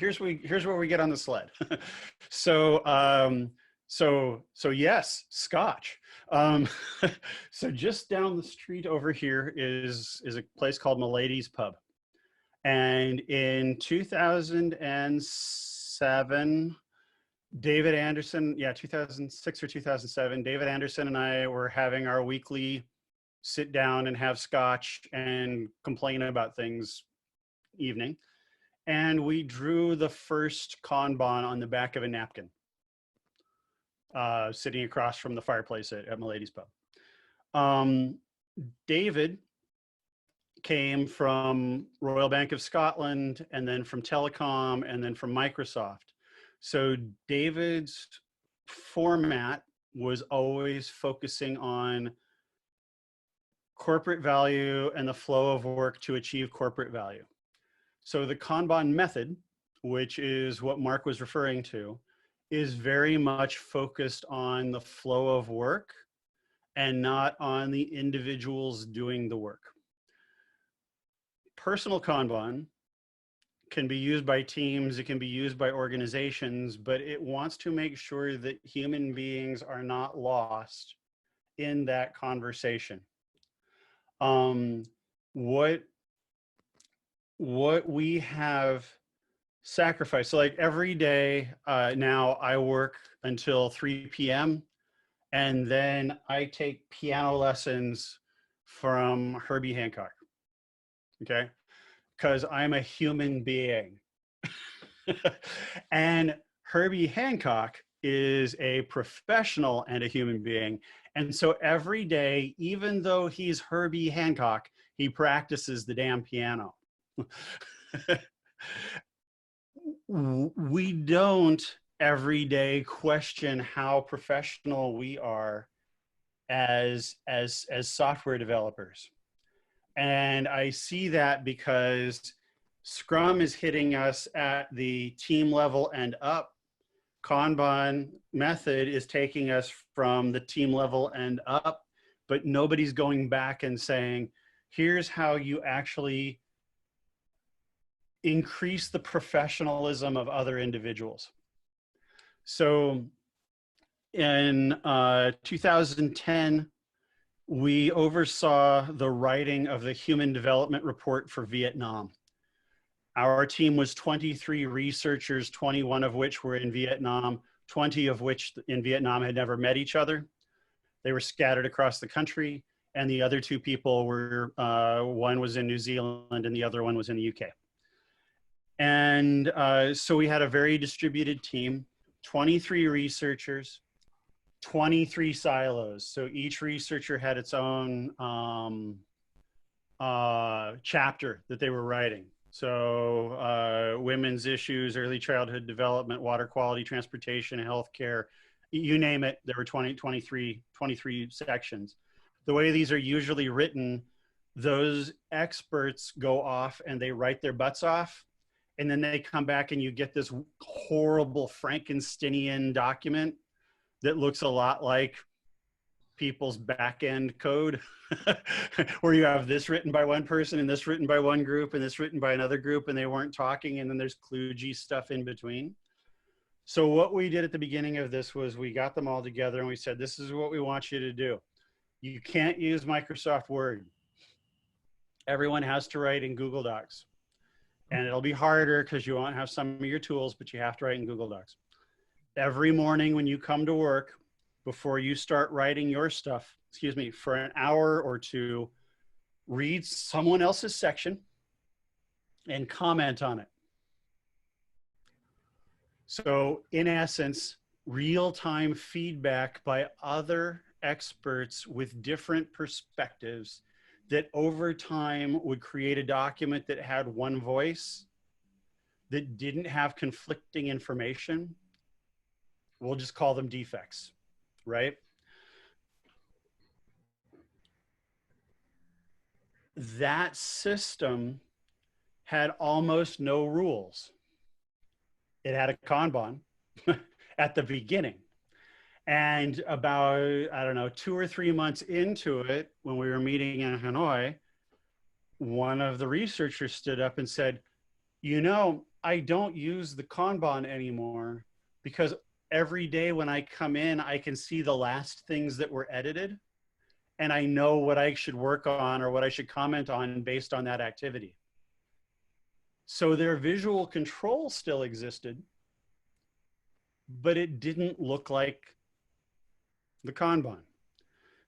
B: get on the sled. So yes, Scotch. So just down the street over here is a place called Milady's Pub. And in 2007, David Anderson, 2006 or 2007, David Anderson and I were having our weekly sit down and have Scotch and complain about things evening. And we drew the first Kanban on the back of a napkin, sitting across from the fireplace at Milady's Pub. David came from Royal Bank of Scotland, and then from Telecom, and then from Microsoft. So David's format was always focusing on corporate value and the flow of work to achieve corporate value. So the Kanban method, which is what Mark was referring to, is very much focused on the flow of work and not on the individuals doing the work. Personal Kanban can be used by teams, it can be used by organizations, but it wants to make sure that human beings are not lost in that conversation. What we have sacrifice. So like every day now I work until 3 p.m. and then I take piano lessons from Herbie Hancock. Okay. Because I'm a human being. And Herbie Hancock is a professional and a human being. And so every day, even though he's Herbie Hancock, he practices the damn piano. We don't every day question how professional we are as software developers. And I see that because Scrum is hitting us at the team level and up. Kanban method is taking us from the team level and up, but nobody's going back and saying, here's how you actually increase the professionalism of other individuals. So in 2010, we oversaw the writing of the Human Development Report for Vietnam. Our team was 23 researchers, 21 of which were in Vietnam, 20 of which in Vietnam had never met each other. They were scattered across the country, and the other two people were, one was in New Zealand and the other one was in the UK. And so we had a very distributed team, 23 researchers, 23 silos. So each researcher had its own chapter that they were writing. So women's issues, early childhood development, water quality, transportation, healthcare, you name it, there were 23 sections. The way these are usually written, those experts go off and they write their butts off, and then they come back and you get this horrible Frankensteinian document that looks a lot like people's back-end code, where you have this written by one person and this written by one group and this written by another group, and they weren't talking, and then there's kludgy stuff in between. So what we did at the beginning of this was we got them all together and we said, this is what we want you to do. You can't use Microsoft Word. Everyone has to write in Google Docs. And it'll be harder because you won't have some of your tools, but you have to write in Google Docs. Every morning when you come to work, before you start writing your stuff, excuse me, for an hour or two, read someone else's section and comment on it. So in essence, real-time feedback by other experts with different perspectives that over time would create a document that had one voice, that didn't have conflicting information. We'll just call them defects, right? That system had almost no rules. It had a Kanban at the beginning. And about, I don't know, 2 or 3 months into it, when we were meeting in Hanoi, one of the researchers stood up and said, you know, I don't use the Kanban anymore because every day when I come in, I can see the last things that were edited, and I know what I should work on or what I should comment on based on that activity. So their visual control still existed, but it didn't look like the Kanban.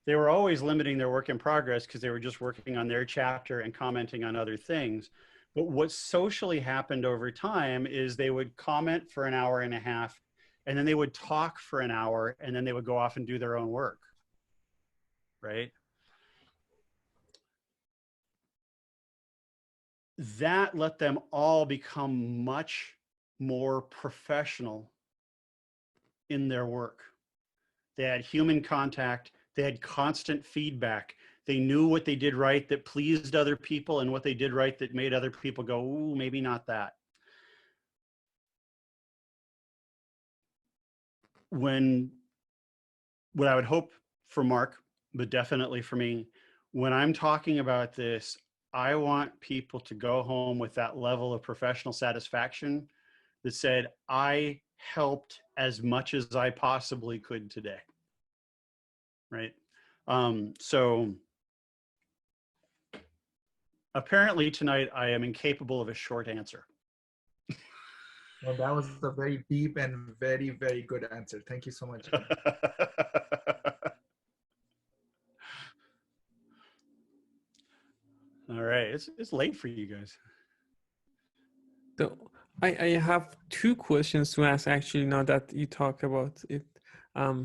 B: They were always limiting their work in progress because they were just working on their chapter and commenting on other things. But what socially happened over time is they would comment for an hour and a half, and then they would talk for an hour, and then they would go off and do their own work, right? That let them all become much more professional in their work. They had human contact. They had constant feedback. They knew what they did right that pleased other people and what they did right that made other people go, ooh, maybe not that. What I would hope for Mark, but definitely for me, when I'm talking about this, I want people to go home with that level of professional satisfaction that said, I helped as much as I possibly could today, right? So apparently tonight I am incapable of a short answer.
C: Well, that was a very deep and very, very good answer. Thank you so much.
B: All right, it's late for you guys.
A: So I have two questions to ask actually now that you talk about it.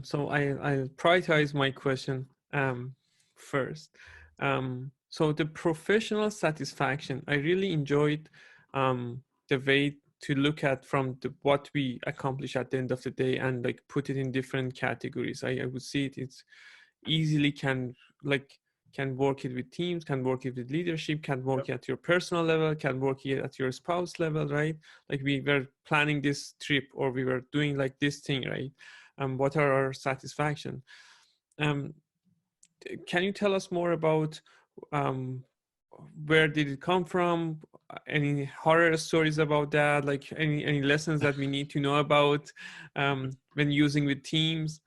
A: So I'll prioritize my question first. So the professional satisfaction, I really enjoyed the way to look at from what we accomplish at the end of the day and like put it in different categories. I would see it's easily can work it with teams, can work it with leadership, can work at your personal level, can work it at your spouse level, right? Like we were planning this trip or we were doing like this thing, right? What are our satisfaction? Can you tell us more about where did it come from? Any horror stories about that? Like any lessons that we need to know about when using with teams?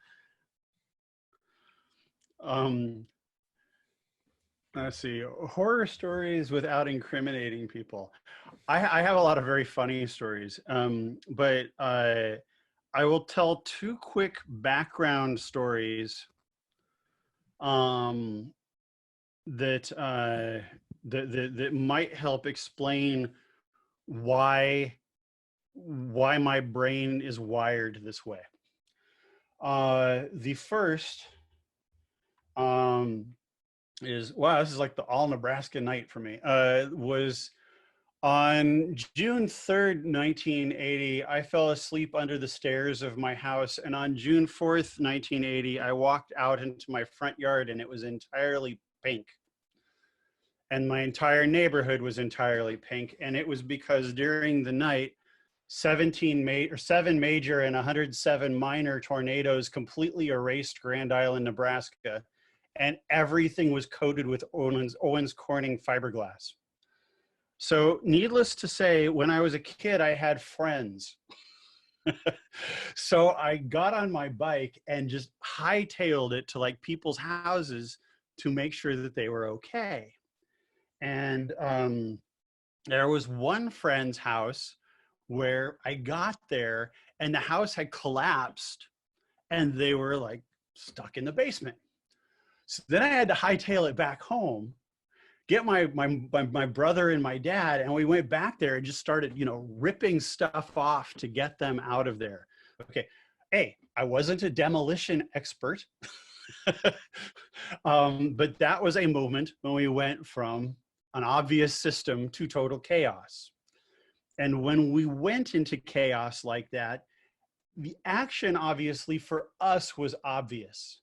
B: Let's see, horror stories without incriminating people. I have a lot of very funny stories, but I will tell two quick background stories that might help explain why my brain is wired this way. The first is, wow, this is like the all Nebraska night for me, was on June 3rd, 1980, I fell asleep under the stairs of my house. And on June 4th, 1980, I walked out into my front yard and it was entirely pink. And my entire neighborhood was entirely pink. And it was because during the night, 7 major and 107 minor tornadoes completely erased Grand Island, Nebraska. And everything was coated with Owens Corning fiberglass. So needless to say, when I was a kid, I had friends. So I got on my bike and just hightailed it to like people's houses to make sure that they were okay. And there was one friend's house where I got there and the house had collapsed and they were like stuck in the basement. So then I had to hightail it back home, get my brother and my dad, and we went back there and just started, you know, ripping stuff off to get them out of there. Okay, hey, I wasn't a demolition expert, but that was a moment when we went from an obvious system to total chaos. And when we went into chaos like that, the action obviously for us was obvious.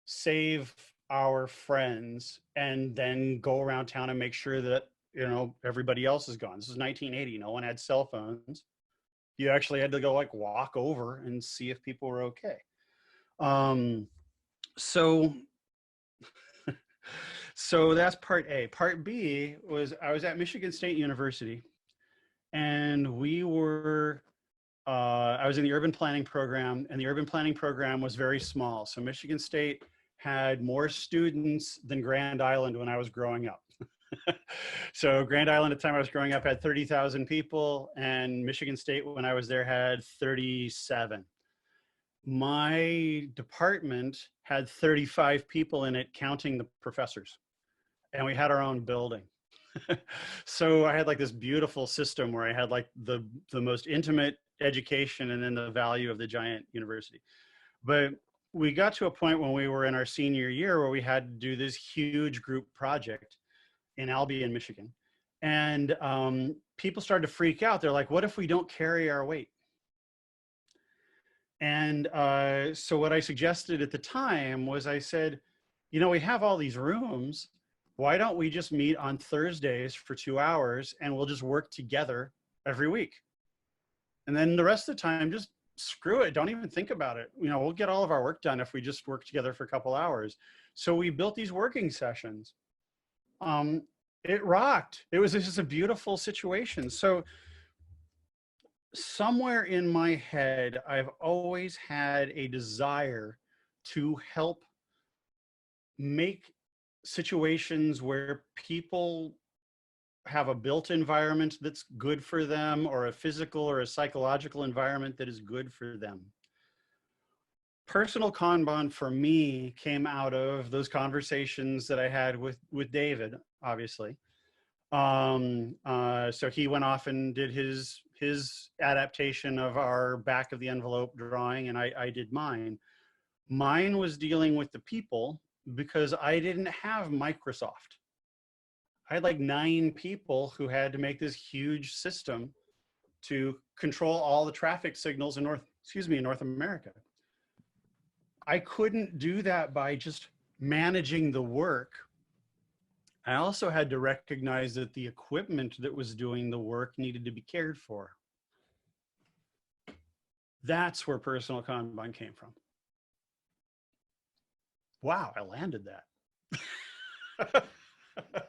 B: Save our friends and then go around town and make sure that, you know, everybody else is gone. This is 1980. No one had cell phones. You actually had to go like walk over and see if people were okay. So that's part A. Part B was I was at Michigan State University and we were I was in the urban planning program, and the urban planning program was very small. So Michigan State had more students than Grand Island when I was growing up. So Grand Island at the time I was growing up had 30,000 people, and Michigan State when I was there had 37. My department had 35 people in it, counting the professors, and we had our own building. So I had like this beautiful system where I had like the most intimate education and then the value of the giant university. But we got to a point when we were in our senior year where we had to do this huge group project in Albion, Michigan. And people started to freak out. They're like, what if we don't carry our weight? And so what I suggested at the time was I said, you know, we have all these rooms. Why don't we just meet on Thursdays for 2 hours and we'll just work together every week? And then the rest of the time, just screw it. Don't even think about it. You know, we'll get all of our work done if we just work together for a couple hours. So we built these working sessions. It rocked. It was just a beautiful situation. So somewhere in my head, I've always had a desire to help make situations where people have a built environment that's good for them, or a physical or a psychological environment that is good for them. Personal Kanban for me came out of those conversations that I had with David, obviously. So he went off and did his adaptation of our back of the envelope drawing, and I did mine. Mine was dealing with the people, because I didn't have Microsoft. I had like 9 people who had to make this huge system to control all the traffic signals in North America. I couldn't do that by just managing the work. I also had to recognize that the equipment that was doing the work needed to be cared for. That's where personal Kanban came from. Wow, I landed that.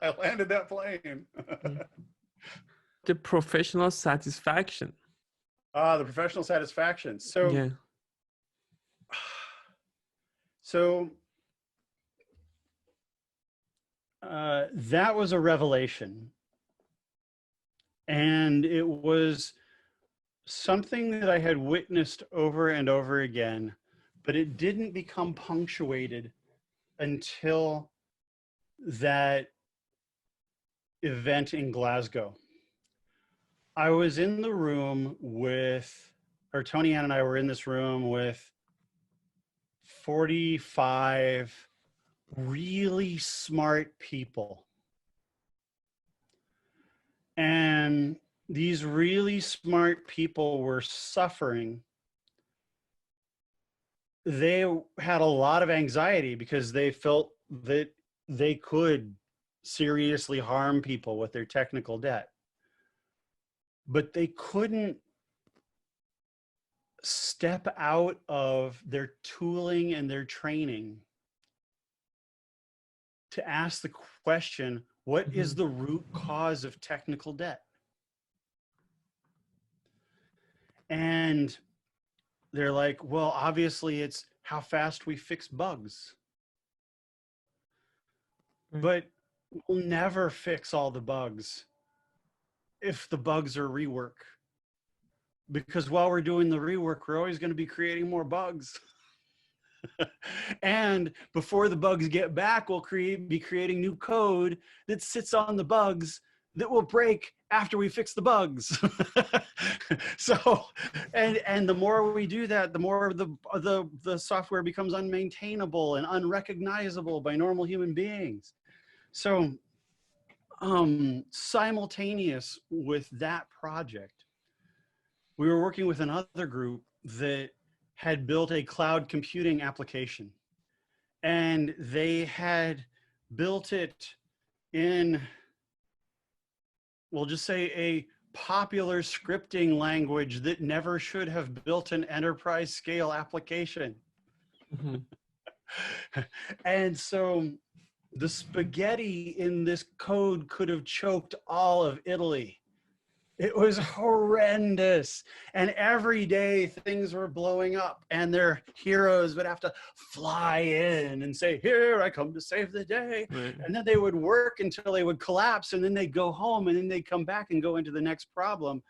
B: I landed that plane.
A: The professional satisfaction.
B: The professional satisfaction. So,
A: yeah.
B: So that was a revelation. And it was something that I had witnessed over and over again, but it didn't become punctuated until that event in Glasgow. I was in the room with, or Tony Ann and I were in this room with 45 really smart people. And these really smart people were suffering. They had a lot of anxiety because they felt that they could seriously harm people with their technical debt. But they couldn't step out of their tooling and their training to ask the question, what is the root cause of technical debt? And they're like, well, obviously it's how fast we fix bugs. But we'll never fix all the bugs if the bugs are rework. Because while we're doing the rework, we're always going to be creating more bugs. And before the bugs get back, we'll be creating new code that sits on the bugs that will break after we fix the bugs. So, and the more we do that, the more the software becomes unmaintainable and unrecognizable by normal human beings. So, simultaneous with that project, we were working with another group that had built a cloud computing application, and they had built it in, we'll just say, a popular scripting language that never should have built an enterprise scale application. And so the spaghetti in this code could have choked all of Italy. It was horrendous. And every day things were blowing up, and their heroes would have to fly in and say, here, I come to save the day. Right. And then they would work until they would collapse, and then they'd go home, and then they'd come back and go into the next problem.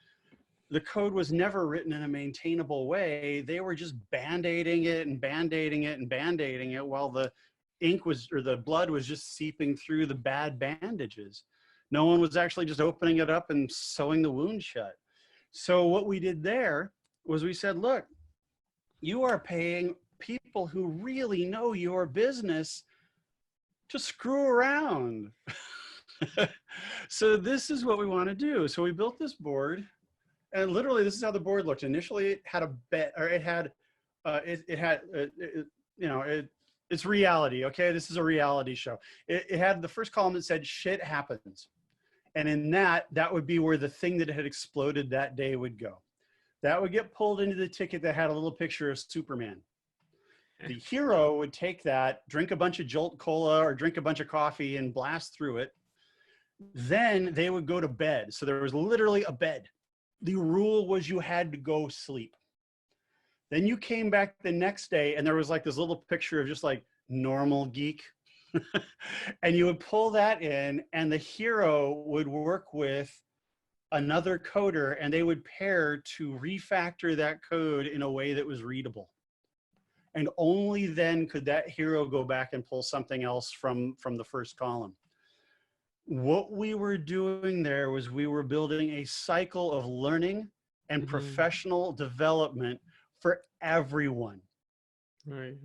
B: The code was never written in a maintainable way. They were just band-aiding it and band-aiding it and band-aiding it while the ink was, or the blood was just seeping through the bad bandages. No one was actually just opening it up and sewing the wound shut. So what we did there was we said, look, you are paying people who really know your business to screw around. So this is what we want to do. So we built this board, and literally this is how the board looked. Initially it had a bet, or it had, it's reality. Okay. This is a reality show. It had the first column that said shit happens. And in that would be where the thing that had exploded that day would go. That would get pulled into the ticket that had a little picture of Superman. The hero would take that, drink a bunch of Jolt Cola or drink a bunch of coffee and blast through it. Then they would go to bed. So there was literally a bed. The rule was you had to go sleep. Then you came back the next day and there was like this little picture of just like normal geek. And you would pull that in, and the hero would work with another coder, and they would pair to refactor that code in a way that was readable. And only then could that hero go back and pull something else from the first column. What we were doing there was we were building a cycle of learning and professional development for everyone.
A: Right.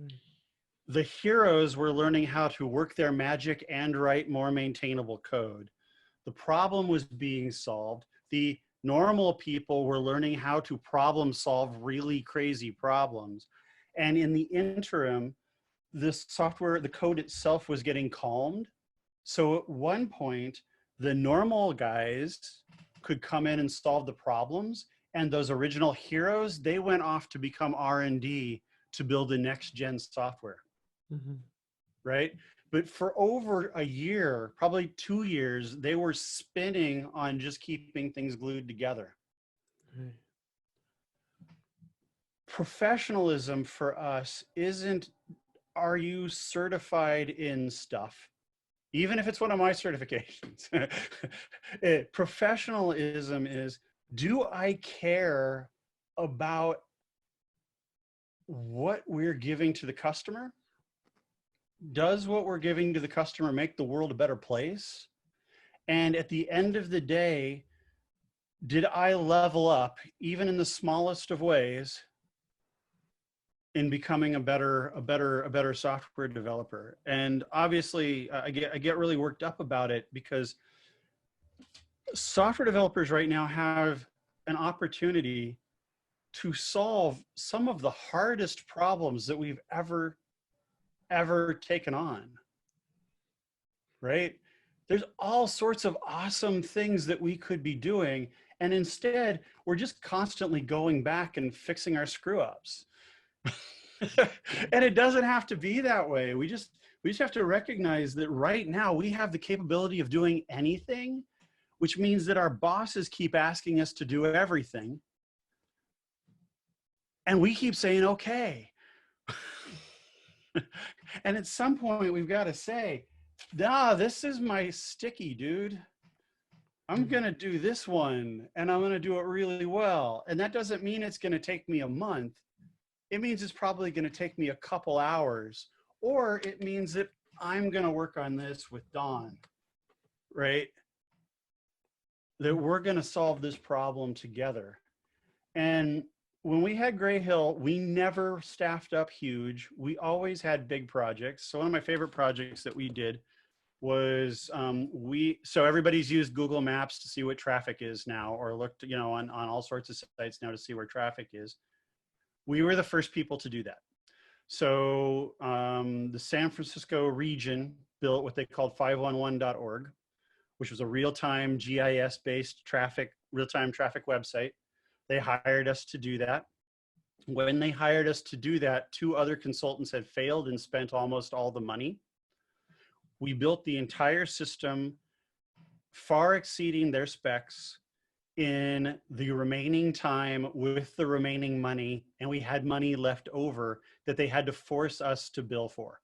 B: The heroes were learning how to work their magic and write more maintainable code. The problem was being solved. The normal people were learning how to problem solve really crazy problems. And in the interim, this software, the code itself was getting calmed. So at one point, the normal guys could come in and solve the problems. And those original heroes, they went off to become R&D to build the next gen software, right? But for over a year, probably 2 years, they were spinning on just keeping things glued together.
A: Right.
B: Professionalism for us isn't, are you certified in stuff? Even if it's one of my certifications. Professionalism is, do I care about what we're giving to the customer? Does what we're giving to the customer make the world a better place? And at the end of the day, did I level up, even in the smallest of ways, in becoming a better software developer? And obviously, I get really worked up about it, because software developers right now have an opportunity to solve some of the hardest problems that we've ever taken on, right? There's all sorts of awesome things that we could be doing, and instead we're just constantly going back and fixing our screw-ups. And it doesn't have to be that way. We just have to recognize that right now we have the capability of doing anything, which means that our bosses keep asking us to do everything. And we keep saying, okay. And at some point we've got to say, nah, this is my sticky, dude. I'm going to do this one, and I'm going to do it really well. And that doesn't mean it's going to take me a month. It means it's probably going to take me a couple hours, or it means that I'm going to work on this with Don, right? That we're going to solve this problem together. And when we had Gray Hill, we never staffed up huge. We always had big projects. So one of my favorite projects that we did was so everybody's used Google Maps to see what traffic is now, or looked, you know, on all sorts of sites now to see where traffic is. We were the first people to do that. So the San Francisco region built what they called 511.org, which was a real-time GIS-based real-time traffic website. They hired us to do that. When they hired us to do that, 2 other consultants had failed and spent almost all the money. We built the entire system, far exceeding their specs, in the remaining time with the remaining money, and we had money left over that they had to force us to bill for.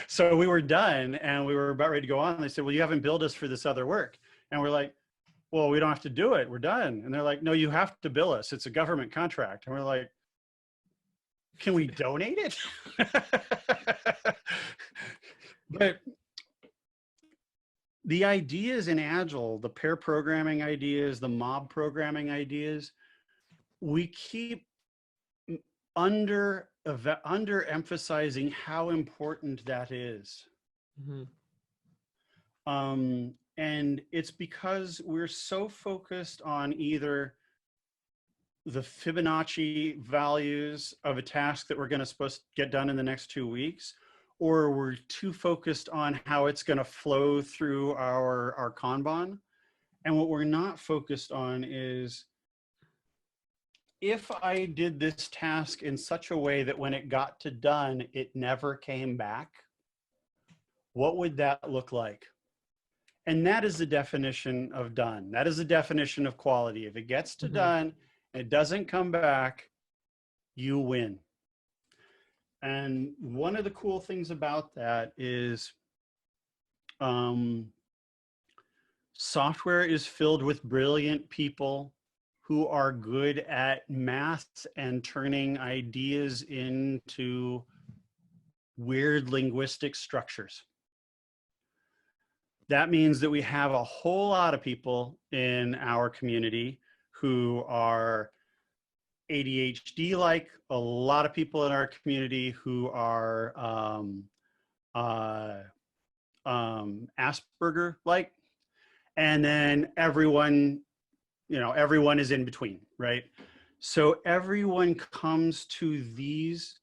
B: So we were done, and we were about ready to go on. They said, well, you haven't billed us for this other work. And we're like, well, we don't have to do it. We're done. And they're like, no, you have to bill us. It's a government contract. And we're like, can we donate it? But the ideas in Agile, the pair programming ideas, the mob programming ideas, we keep under-emphasizing how important that is. And it's because we're so focused on either the Fibonacci values of a task that we're supposed to get done in the next 2 weeks, or we're too focused on how it's going to flow through our Kanban. And what we're not focused on is, if I did this task in such a way that when it got to done, it never came back, what would that look like? And that is the definition of done. That is the definition of quality. If it gets to done and it doesn't come back, you win. And one of the cool things about that is software is filled with brilliant people who are good at math and turning ideas into weird linguistic structures. That means that we have a whole lot of people in our community who are ADHD-like, a lot of people in our community who are Asperger-like, and then everyone, everyone is in between, right? So everyone comes to these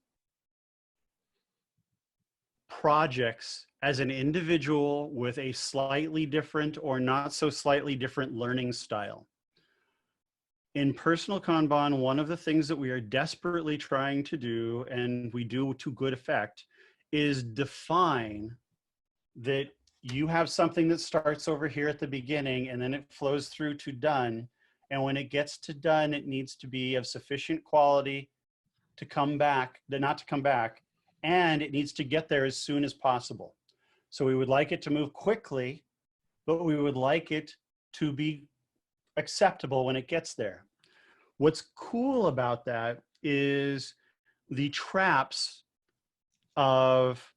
B: projects as an individual with a slightly different or not so slightly different learning style. In personal Kanban, one of the things that we are desperately trying to do, and we do to good effect, is define that you have something that starts over here at the beginning and then it flows through to done. And when it gets to done, it needs to be of sufficient quality to come back, not to come back, and it needs to get there as soon as possible. So we would like it to move quickly, but we would like it to be acceptable when it gets there. What's cool about that is the traps of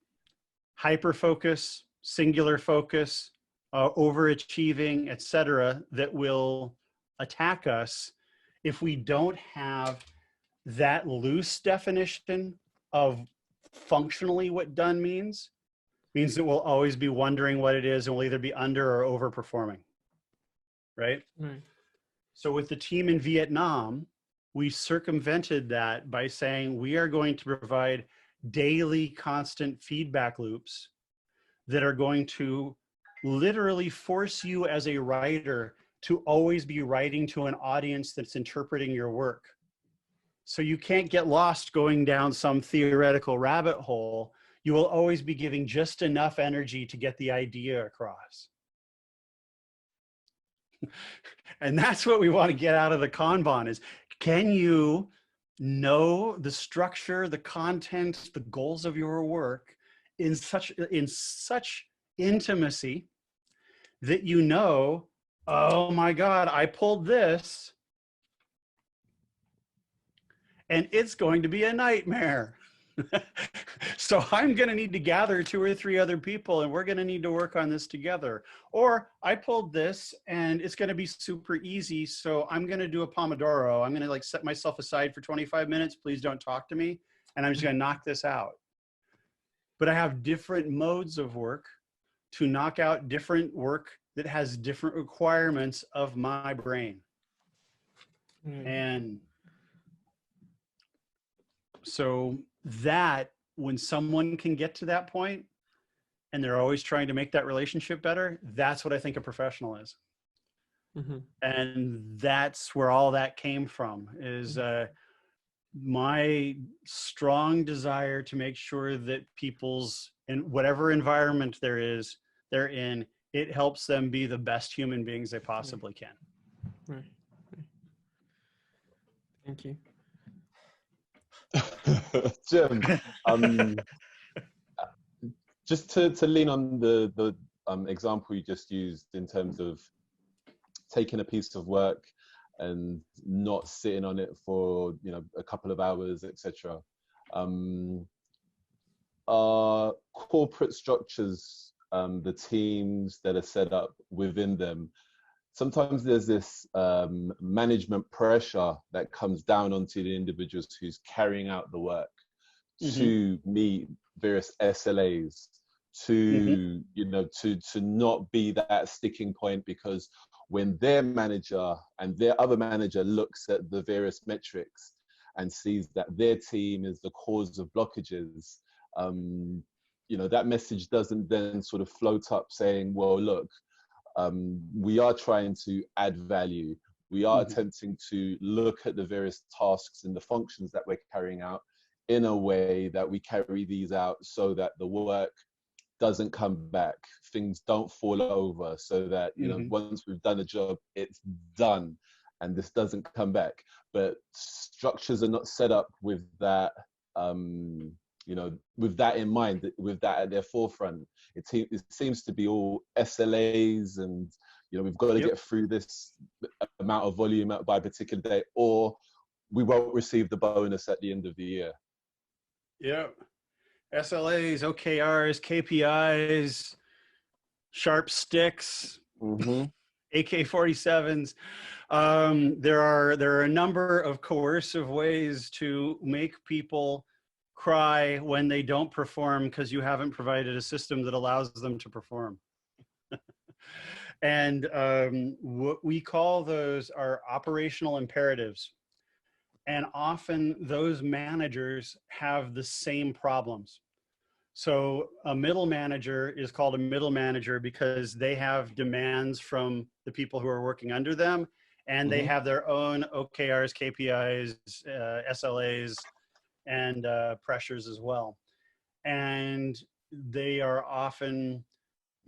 B: hyper-focus, singular focus, overachieving, etc., that will attack us if we don't have that loose definition of functionally what done means that we'll always be wondering what it is, and we'll either be under or overperforming, right?
A: Right.
B: So with the team in Vietnam, we circumvented that by saying we are going to provide daily constant feedback loops that are going to literally force you as a writer to always be writing to an audience that's interpreting your work. So you can't get lost going down some theoretical rabbit hole. You will always be giving just enough energy to get the idea across. And that's what we want to get out of the Kanban is, can you know the structure, the content, the goals of your work in such intimacy that you know, oh my God, I pulled this and it's going to be a nightmare. So I'm going to need to gather 2 or 3 other people and we're going to need to work on this together. Or I pulled this and it's going to be super easy. So I'm going to do a Pomodoro. I'm going to set myself aside for 25 minutes. Please don't talk to me. And I'm just going to knock this out. But I have different modes of work to knock out different work that has different requirements of my brain. And so that when someone can get to that point and they're always trying to make that relationship better, that's what I think a professional is. Mm-hmm. And that's where all that came from, is my strong desire to make sure that people's, in whatever environment they're in, it helps them be the best human beings they possibly can.
A: Right. Thank you.
D: Jim, just to lean on the example you just used in terms of taking a piece of work and not sitting on it for a couple of hours, etc. Our corporate structures, the teams that are set up within them, sometimes there's this management pressure that comes down onto the individuals who's carrying out the work to meet various SLAs, to to not be that sticking point, because when their manager and their other manager looks at the various metrics and sees that their team is the cause of blockages, that message doesn't then sort of float up saying, well, look, we are trying to add value. We are attempting to look at the various tasks and the functions that we're carrying out in a way that we carry these out so that the work doesn't come back, things don't fall over, so that once we've done a job, it's done and this doesn't come back. But structures are not set up with that with that in mind, with that at their forefront, it seems to be all SLAs and, we've got to get through this amount of volume by a particular day, or we won't receive the bonus at the end of the year.
B: Yeah. SLAs, OKRs, KPIs, sharp sticks, AK-47s. There are a number of coercive ways to make people cry when they don't perform because you haven't provided a system that allows them to perform. And what we call those are operational imperatives. And often those managers have the same problems. So a middle manager is called a middle manager because they have demands from the people who are working under them, and they have their own OKRs, KPIs, SLAs, and pressures as well. And they are often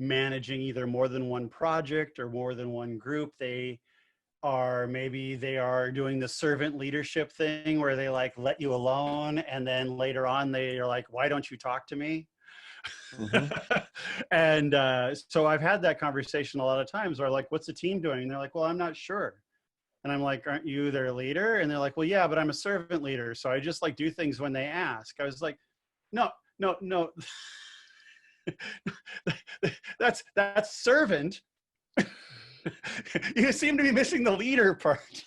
B: managing either more than one project or more than one group. Maybe they are doing the servant leadership thing where they like let you alone, and then later on they are like, why don't you talk to me? And so I've had that conversation a lot of times where like, what's the team doing? And they're like, well, I'm not sure. And I'm like, aren't you their leader? And they're like, well, yeah, but I'm a servant leader, so I just like do things when they ask. I was like, no. that's servant. You seem to be missing the leader part.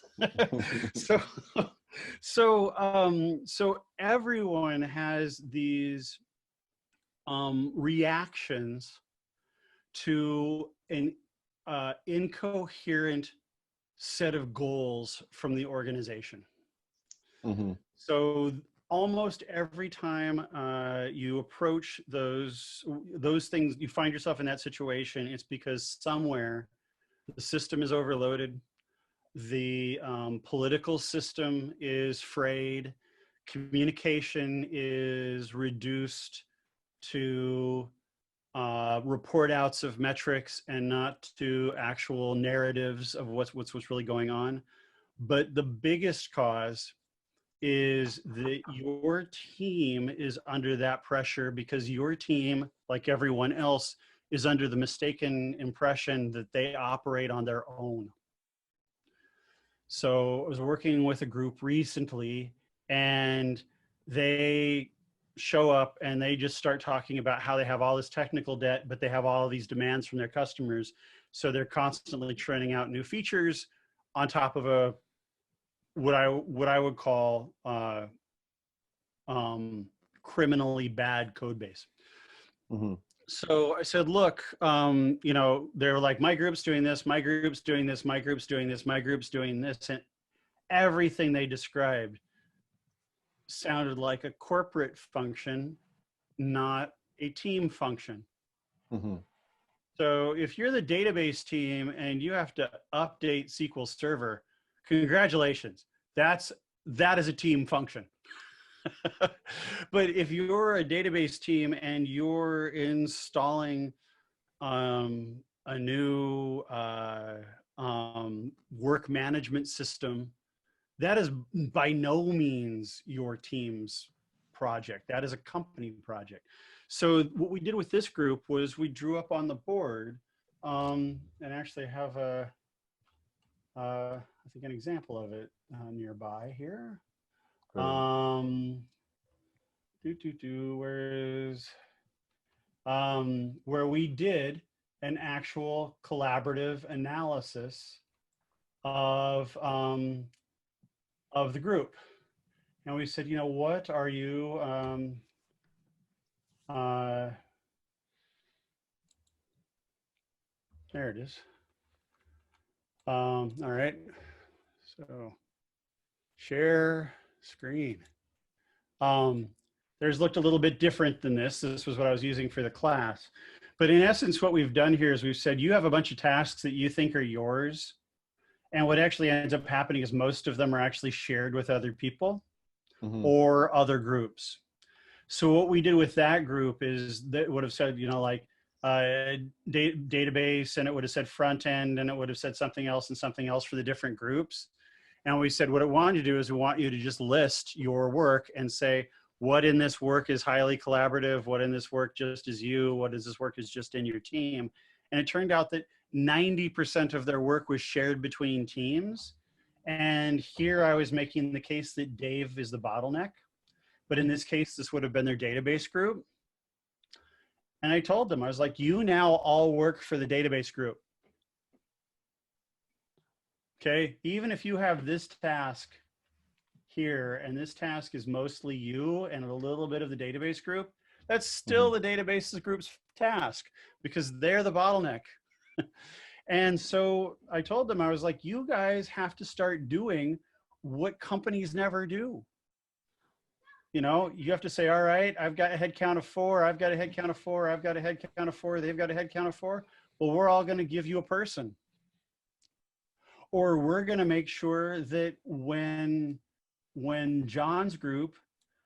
B: So everyone has these reactions to an incoherent set of goals from the organization. So almost every time you approach those things, you find yourself in that situation, it's because somewhere the system is overloaded, the political system is frayed, communication is reduced to report outs of metrics and not to actual narratives of what's really going on. But the biggest cause is that your team is under that pressure because your team, like everyone else, is under the mistaken impression that they operate on their own. So I was working with a group recently, and they show up and they just start talking about how they have all this technical debt, but they have all of these demands from their customers. So they're constantly churning out new features on top of what I would call criminally bad code base. So I said, look, they're like, my group's doing this, my group's doing this, my group's doing this, my group's doing this. And everything they described sounded like a corporate function, not a team function. So if you're the database team and you have to update SQL Server, congratulations, that is a team function. But if you're a database team and you're installing a new work management system, that is by no means your team's project. That is a company project. So what we did with this group was we drew up on the board, and actually have I think an example of it nearby here. Where we did an actual collaborative analysis of the group, and we said, what are you there it is. All right, so share screen. Theirs looked a little bit different than this. This was what I was using for the class. But in essence, what we've done here is we've said you have a bunch of tasks that you think are yours. And what actually ends up happening is most of them are actually shared with other people or other groups. So what we did with that group is that would have said, database, and it would have said front end, and it would have said something else and something else for the different groups. And we said, what it wanted to do is we want you to just list your work and say, what in this work is highly collaborative, what in this work just is you, what is this work is just in your team. And it turned out that 90% of their work was shared between teams. And here I was making the case that Dave is the bottleneck. But in this case, this would have been their database group. And I told them, I was like, you now all work for the database group. Okay, even if you have this task here, and this task is mostly you and a little bit of the database group, that's still the database group's task because they're the bottleneck. And so I told them, I was like, you guys have to start doing what companies never do. You know, you have to say, all right, I've got a head count of 4, I've got a head count of 4, I've got a head count of 4, they've got a head count of 4. Well, we're all going to give you a person. Or we're going to make sure that when John's group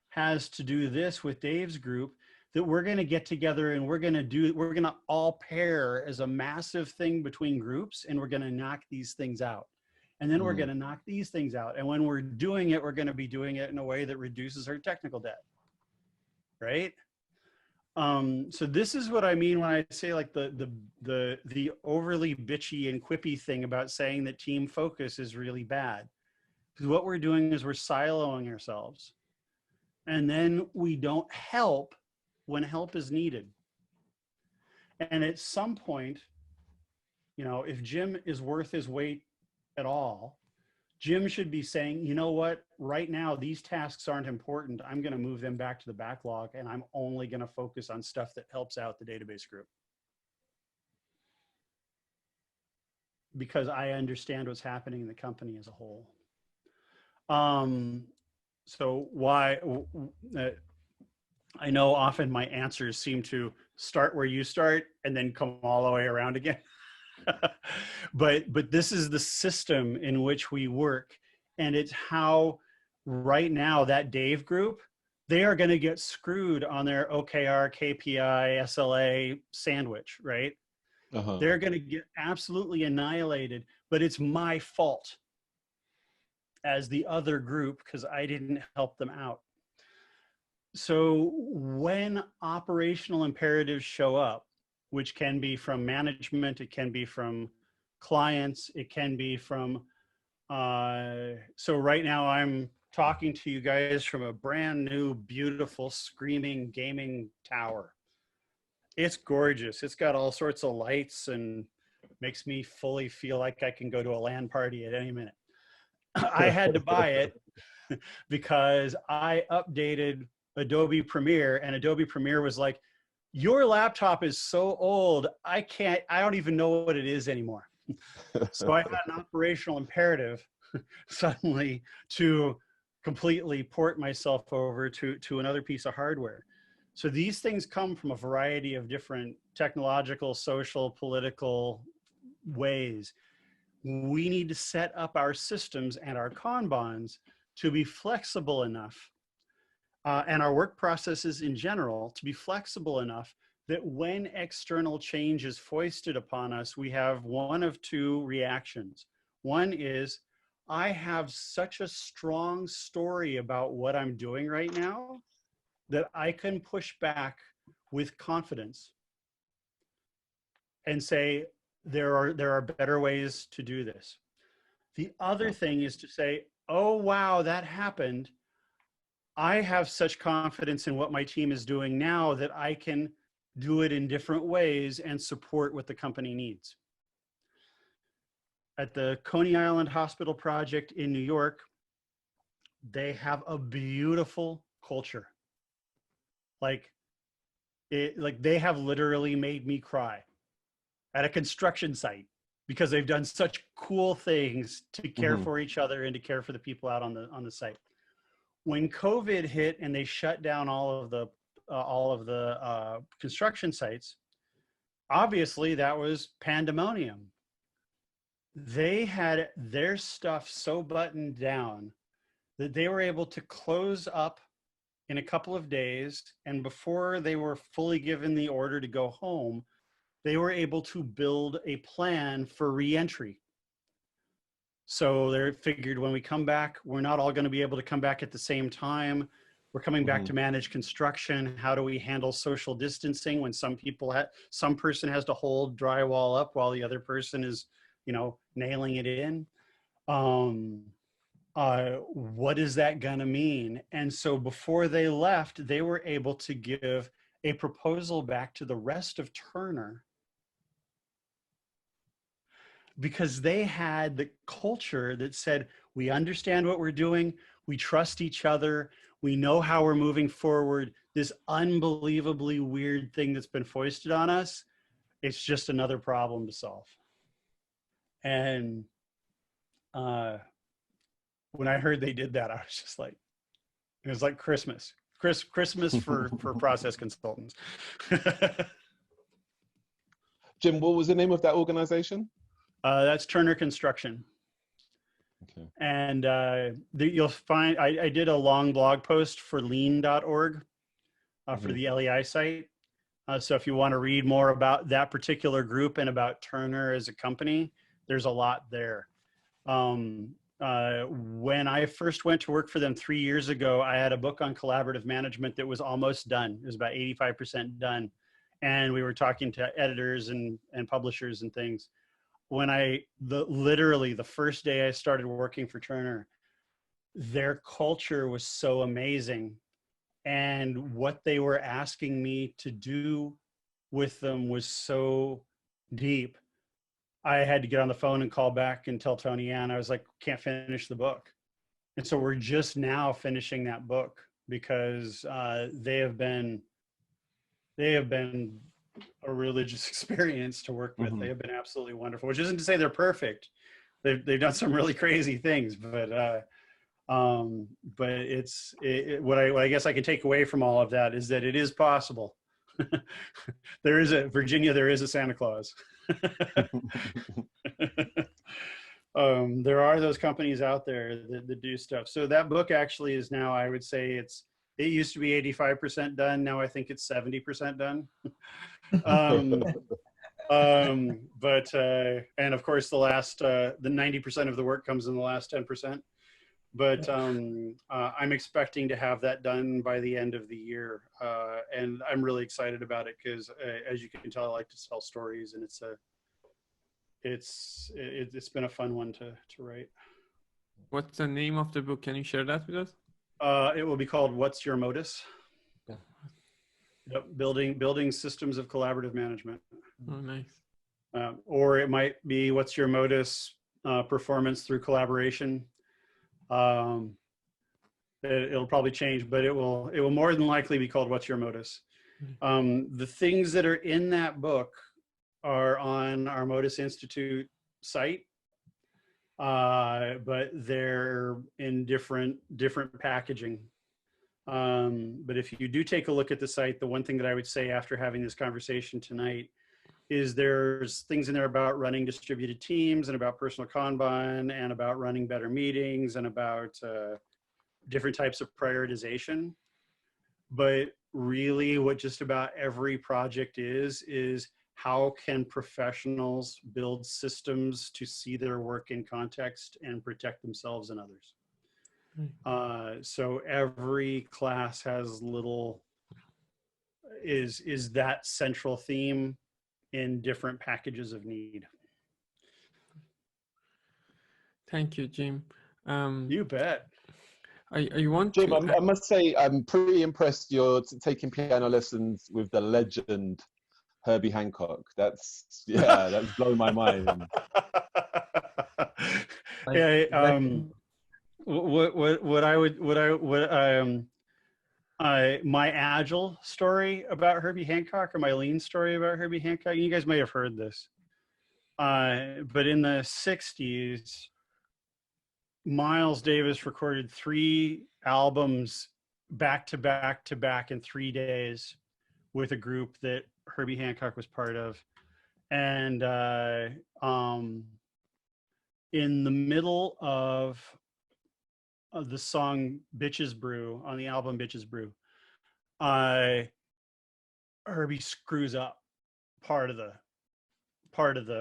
B: has to do this with Dave's group, that we're going to get together and we're going to all pair as a massive thing between groups, and we're going to knock these things out. And then we're going to knock these things out. And when we're doing it, we're going to be doing it in a way that reduces our technical debt. Right? So this is what I mean when I say like the overly bitchy and quippy thing about saying that team focus is really bad. Because what we're doing is we're siloing ourselves. And then we don't help when help is needed. And at some point, you know, if Jim is worth his weight at all, Jim should be saying, you know what, right now, these tasks aren't important. I'm going to move them back to the backlog, and I'm only going to focus on stuff that helps out the database group. Because I understand what's happening in the company as a whole. So why, I know often my answers seem to start where you start and then come all the way around again. but this is the system in which we work, and it's how right now that Dave group, they are going to get screwed on their OKR, KPI, SLA sandwich, right? They're going to get absolutely annihilated, but it's my fault as the other group because I didn't help them out. So when operational imperatives show up, which can be from management, it can be from clients, it can be from, so right now I'm talking to you guys from a brand new, beautiful, screaming gaming tower. It's gorgeous. It's got all sorts of lights and makes me fully feel like I can go to a LAN party at any minute. I had to buy it because I updated Adobe Premiere, and Adobe Premiere was like, your laptop is so old, I don't even know what it is anymore. So I had an operational imperative suddenly to completely port myself over to another piece of hardware. So these things come from a variety of different technological, social, political ways. We need to set up our systems and our Kanbans to be flexible enough, and our work processes in general to be flexible enough that when external change is foisted upon us, we have one of two reactions. One is, I have such a strong story about what I'm doing right now that I can push back with confidence and say, there are better ways to do this. The other thing is to say, oh, wow, that happened. I have such confidence in what my team is doing now that I can do it in different ways and support what the company needs. At the Coney Island Hospital project in New York, they have a beautiful culture. Like they have literally made me cry at a construction site because they've done such cool things to care for each other and to care for the people out on the site. When COVID hit and they shut down all of the construction sites, obviously that was pandemonium. They had their stuff so buttoned down that they were able to close up in a couple of days, and before they were fully given the order to go home, they were able to build a plan for re-entry. So they figured when we come back, we're not all going to be able to come back at the same time. We're coming back to manage construction. How do we handle social distancing when some person has to hold drywall up while the other person is, you know, nailing it in? What is that gonna mean? And so before they left, they were able to give a proposal back to the rest of Turner, because they had the culture that said, we understand what we're doing, we trust each other, we know how we're moving forward. This unbelievably weird thing that's been foisted on us, it's just another problem to solve. And when I heard they did that, I was just like, it was like Christmas for process consultants.
D: Jim, what was the name of that organization?
B: That's Turner Construction.
D: Okay.
B: And you'll find, I did a long blog post for lean.org for the LEI site. So if you want to read more about that particular group and about Turner as a company, there's a lot there. When I first went to work for them 3 years ago, I had a book on collaborative management that was almost done. It was about 85% done. And we were talking to editors and publishers and things. When literally the first day I started working for Turner, their culture was so amazing. And what they were asking me to do with them was so deep. I had to get on the phone and call back and tell Tony Ann, I was like, can't finish the book. And so we're just now finishing that book because they have been a religious experience to work with. They have been absolutely wonderful, which isn't to say they're perfect. They've done some really crazy things, but what I guess I can take away from all of that is that it is possible. There is a Santa Claus. There are those companies out there that do stuff. So that book actually is now, I would say it used to be 85% done. Now I think it's 70% done. And of course the 90% of the work comes in the last 10%. But I'm expecting to have that done by the end of the year. And I'm really excited about it because as you can tell, I like to tell stories, and it's been a fun one to write.
A: What's the name of the book? Can you share that with us?
B: It will be called What's Your Modus?
A: Yeah.
B: Yep, building systems of collaborative management.
A: Oh, nice.
B: Or it might be What's Your Modus? Performance through collaboration. It'll probably change, but it will more than likely be called What's Your Modus? The things that are in that book are on our Modus Institute site, but they're in different packaging. But if you do take a look at the site, the one thing that I would say after having this conversation tonight is there's things in there about running distributed teams and about personal Kanban and about running better meetings and about different types of prioritization. But really what just about every project is how can professionals build systems to see their work in context and protect themselves and others. So every class has is that central theme in different packages of need.
A: Thank you, Jim.
B: You bet.
A: I want
D: Jim,
A: to...
D: I must say, I'm pretty impressed you're taking piano lessons with the legend Herbie Hancock. That's blown my mind.
B: My Agile story about Herbie Hancock, or my Lean story about Herbie Hancock, you guys may have heard this. But in the 60s, Miles Davis recorded 3 albums back to back to back in 3 days with a group that Herbie Hancock was part of. And in the middle of the song Bitches Brew, on the album Bitches Brew, Herbie screws up part of the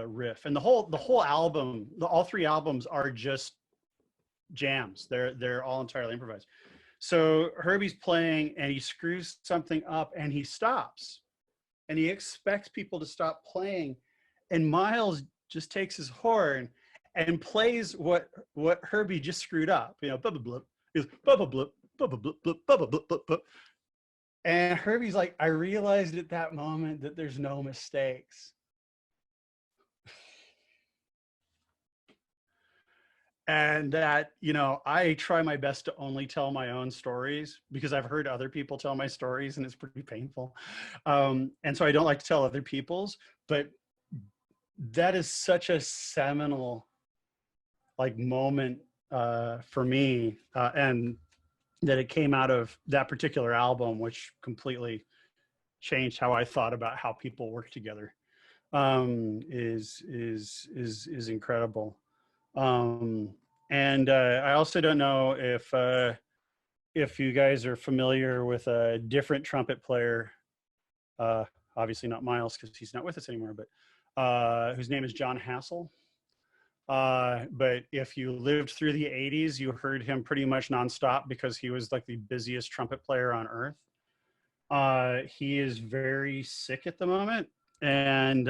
B: riff. And the whole album, all 3 albums are just jams. They're all entirely improvised. So Herbie's playing and he screws something up and he stops and he expects people to stop playing. And Miles just takes his horn and plays what Herbie just screwed up. You know, blah, blah, blah. He goes, blah, blah, blah, blah, blah, blah, blah, blah, blah, blah, blah. And Herbie's like, I realized at that moment that there's no mistakes. And that, you know, I try my best to only tell my own stories because I've heard other people tell my stories and it's pretty painful. And so I don't like to tell other people's, but that is such a seminal like moment for me. And that it came out of that particular album, which completely changed how I thought about how people work together, is incredible. And I also don't know if you guys are familiar with a different trumpet player, obviously not Miles because he's not with us anymore, but whose name is John Hassel. But if you lived through the 80s, you heard him pretty much nonstop because he was like the busiest trumpet player on earth. He is very sick at the moment. And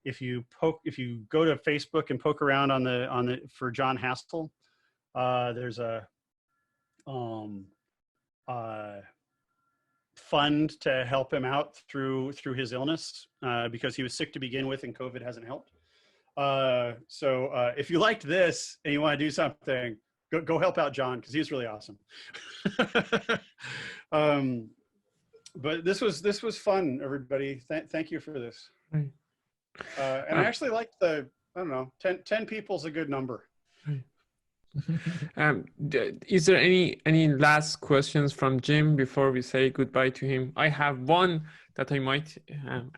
B: if you go to Facebook and poke around on the for John Hassel, there's a fund to help him out through his illness because he was sick to begin with and COVID hasn't helped. So if you liked this and you want to do something, go help out John because he's really awesome. But this was fun, everybody. Thank you for this. And I actually like I don't know, 10 people's a good number.
A: Is there any last questions from Jim before we say goodbye to him? I have one that I might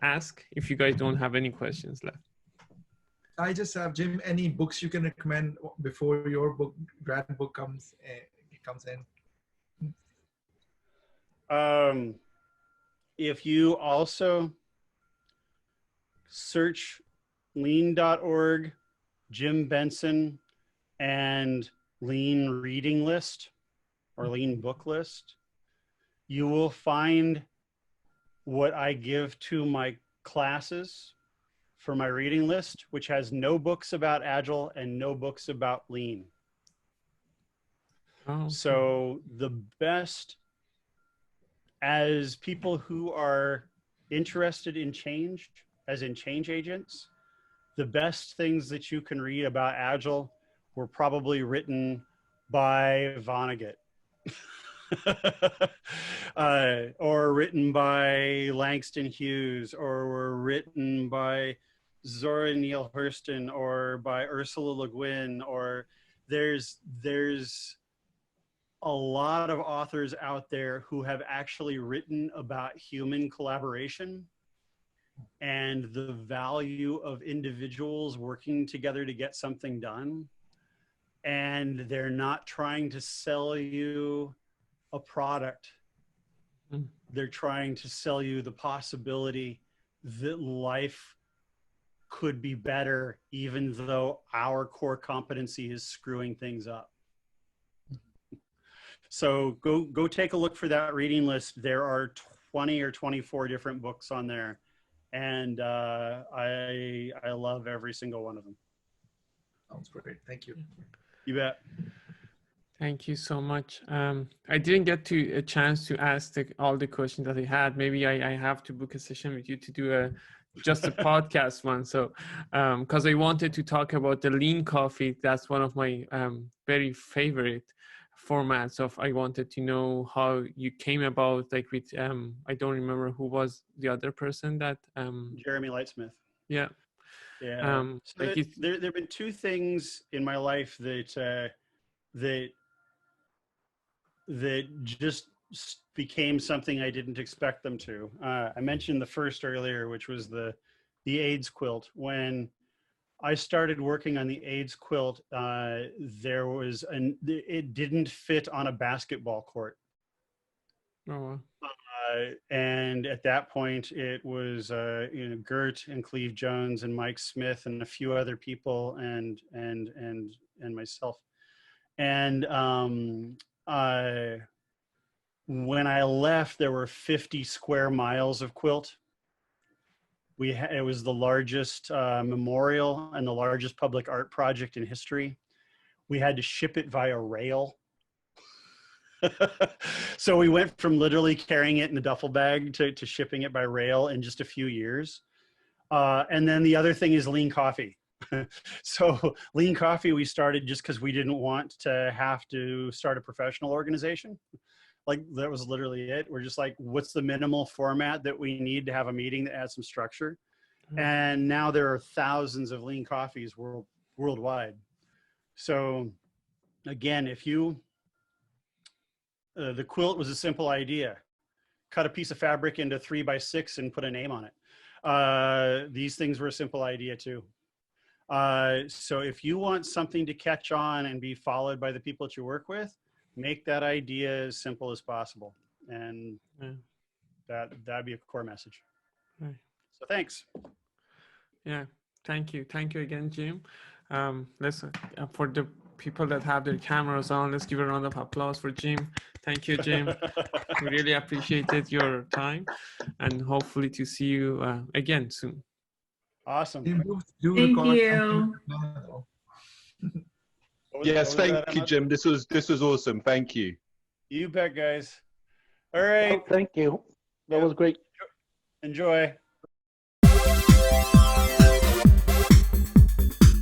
A: ask if you guys don't have any questions left.
C: I just have, Jim, any books you can recommend before your grad book comes in?
B: If you also search lean.org, Jim Benson, and lean reading list or lean book list, you will find what I give to my classes for my reading list, which has no books about Agile and no books about lean.
A: Oh.
B: So the best, as people who are interested in change, as in change agents, the best things that you can read about Agile were probably written by Vonnegut. Or written by Langston Hughes, or were written by Zora Neale Hurston, or by Ursula Le Guin, or there's a lot of authors out there who have actually written about human collaboration and the value of individuals working together to get something done. And they're not trying to sell you a product. They're trying to sell you the possibility that life could be better, even though our core competency is screwing things up. So go take a look for that reading list. There are 20 or 24 different books on there. And I love every single one of them.
C: Sounds great. Thank you.
B: You bet.
A: Thank you so much. I didn't get a chance to ask all the questions that I had. Maybe I have to book a session with you to do just a podcast one. So, because I wanted to talk about the lean coffee. That's one of my very favorite formats of. I wanted to know how you came about, like with, I don't remember who was the other person that.
B: Jeremy Lightsmith.
A: Yeah.
B: Yeah. So
A: like
B: there have been two things in my life that just became something I didn't expect them to. I mentioned the first earlier, which was the AIDS quilt. When I started working on the AIDS quilt, it didn't fit on a basketball court.
A: Oh, wow.
B: And at that point, it was Gert and Cleve Jones and Mike Smith and a few other people and myself. And When I left, there were 50 square miles of quilt. It was the largest memorial and the largest public art project in history. We had to ship it via rail. So we went from literally carrying it in a duffel bag to shipping it by rail in just a few years. And then the other thing is lean coffee. So lean coffee we started just because we didn't want to have to start a professional organization. Like that was literally it. We're just like, what's the minimal format that we need to have a meeting that adds some structure? And now there are thousands of lean coffees worldwide. So again, if you, the quilt was a simple idea. Cut a piece of fabric into 3x6 and put a name on it. These things were a simple idea too. So if you want something to catch on and be followed by the people that you work with, make that idea as simple as possible. And that'd be a core message.
A: Right.
B: So thanks.
A: Yeah, thank you. Thank you again, Jim. Listen, for the people that have their cameras on, let's give a round of applause for Jim. Thank you, Jim. We really appreciated your time and hopefully to see you again soon.
B: Awesome.
C: Thank
F: you.
D: Yes, thank you, Jim. This was awesome. Thank you.
B: You bet, guys. All right.
E: Oh, thank you. That was great.
B: Enjoy.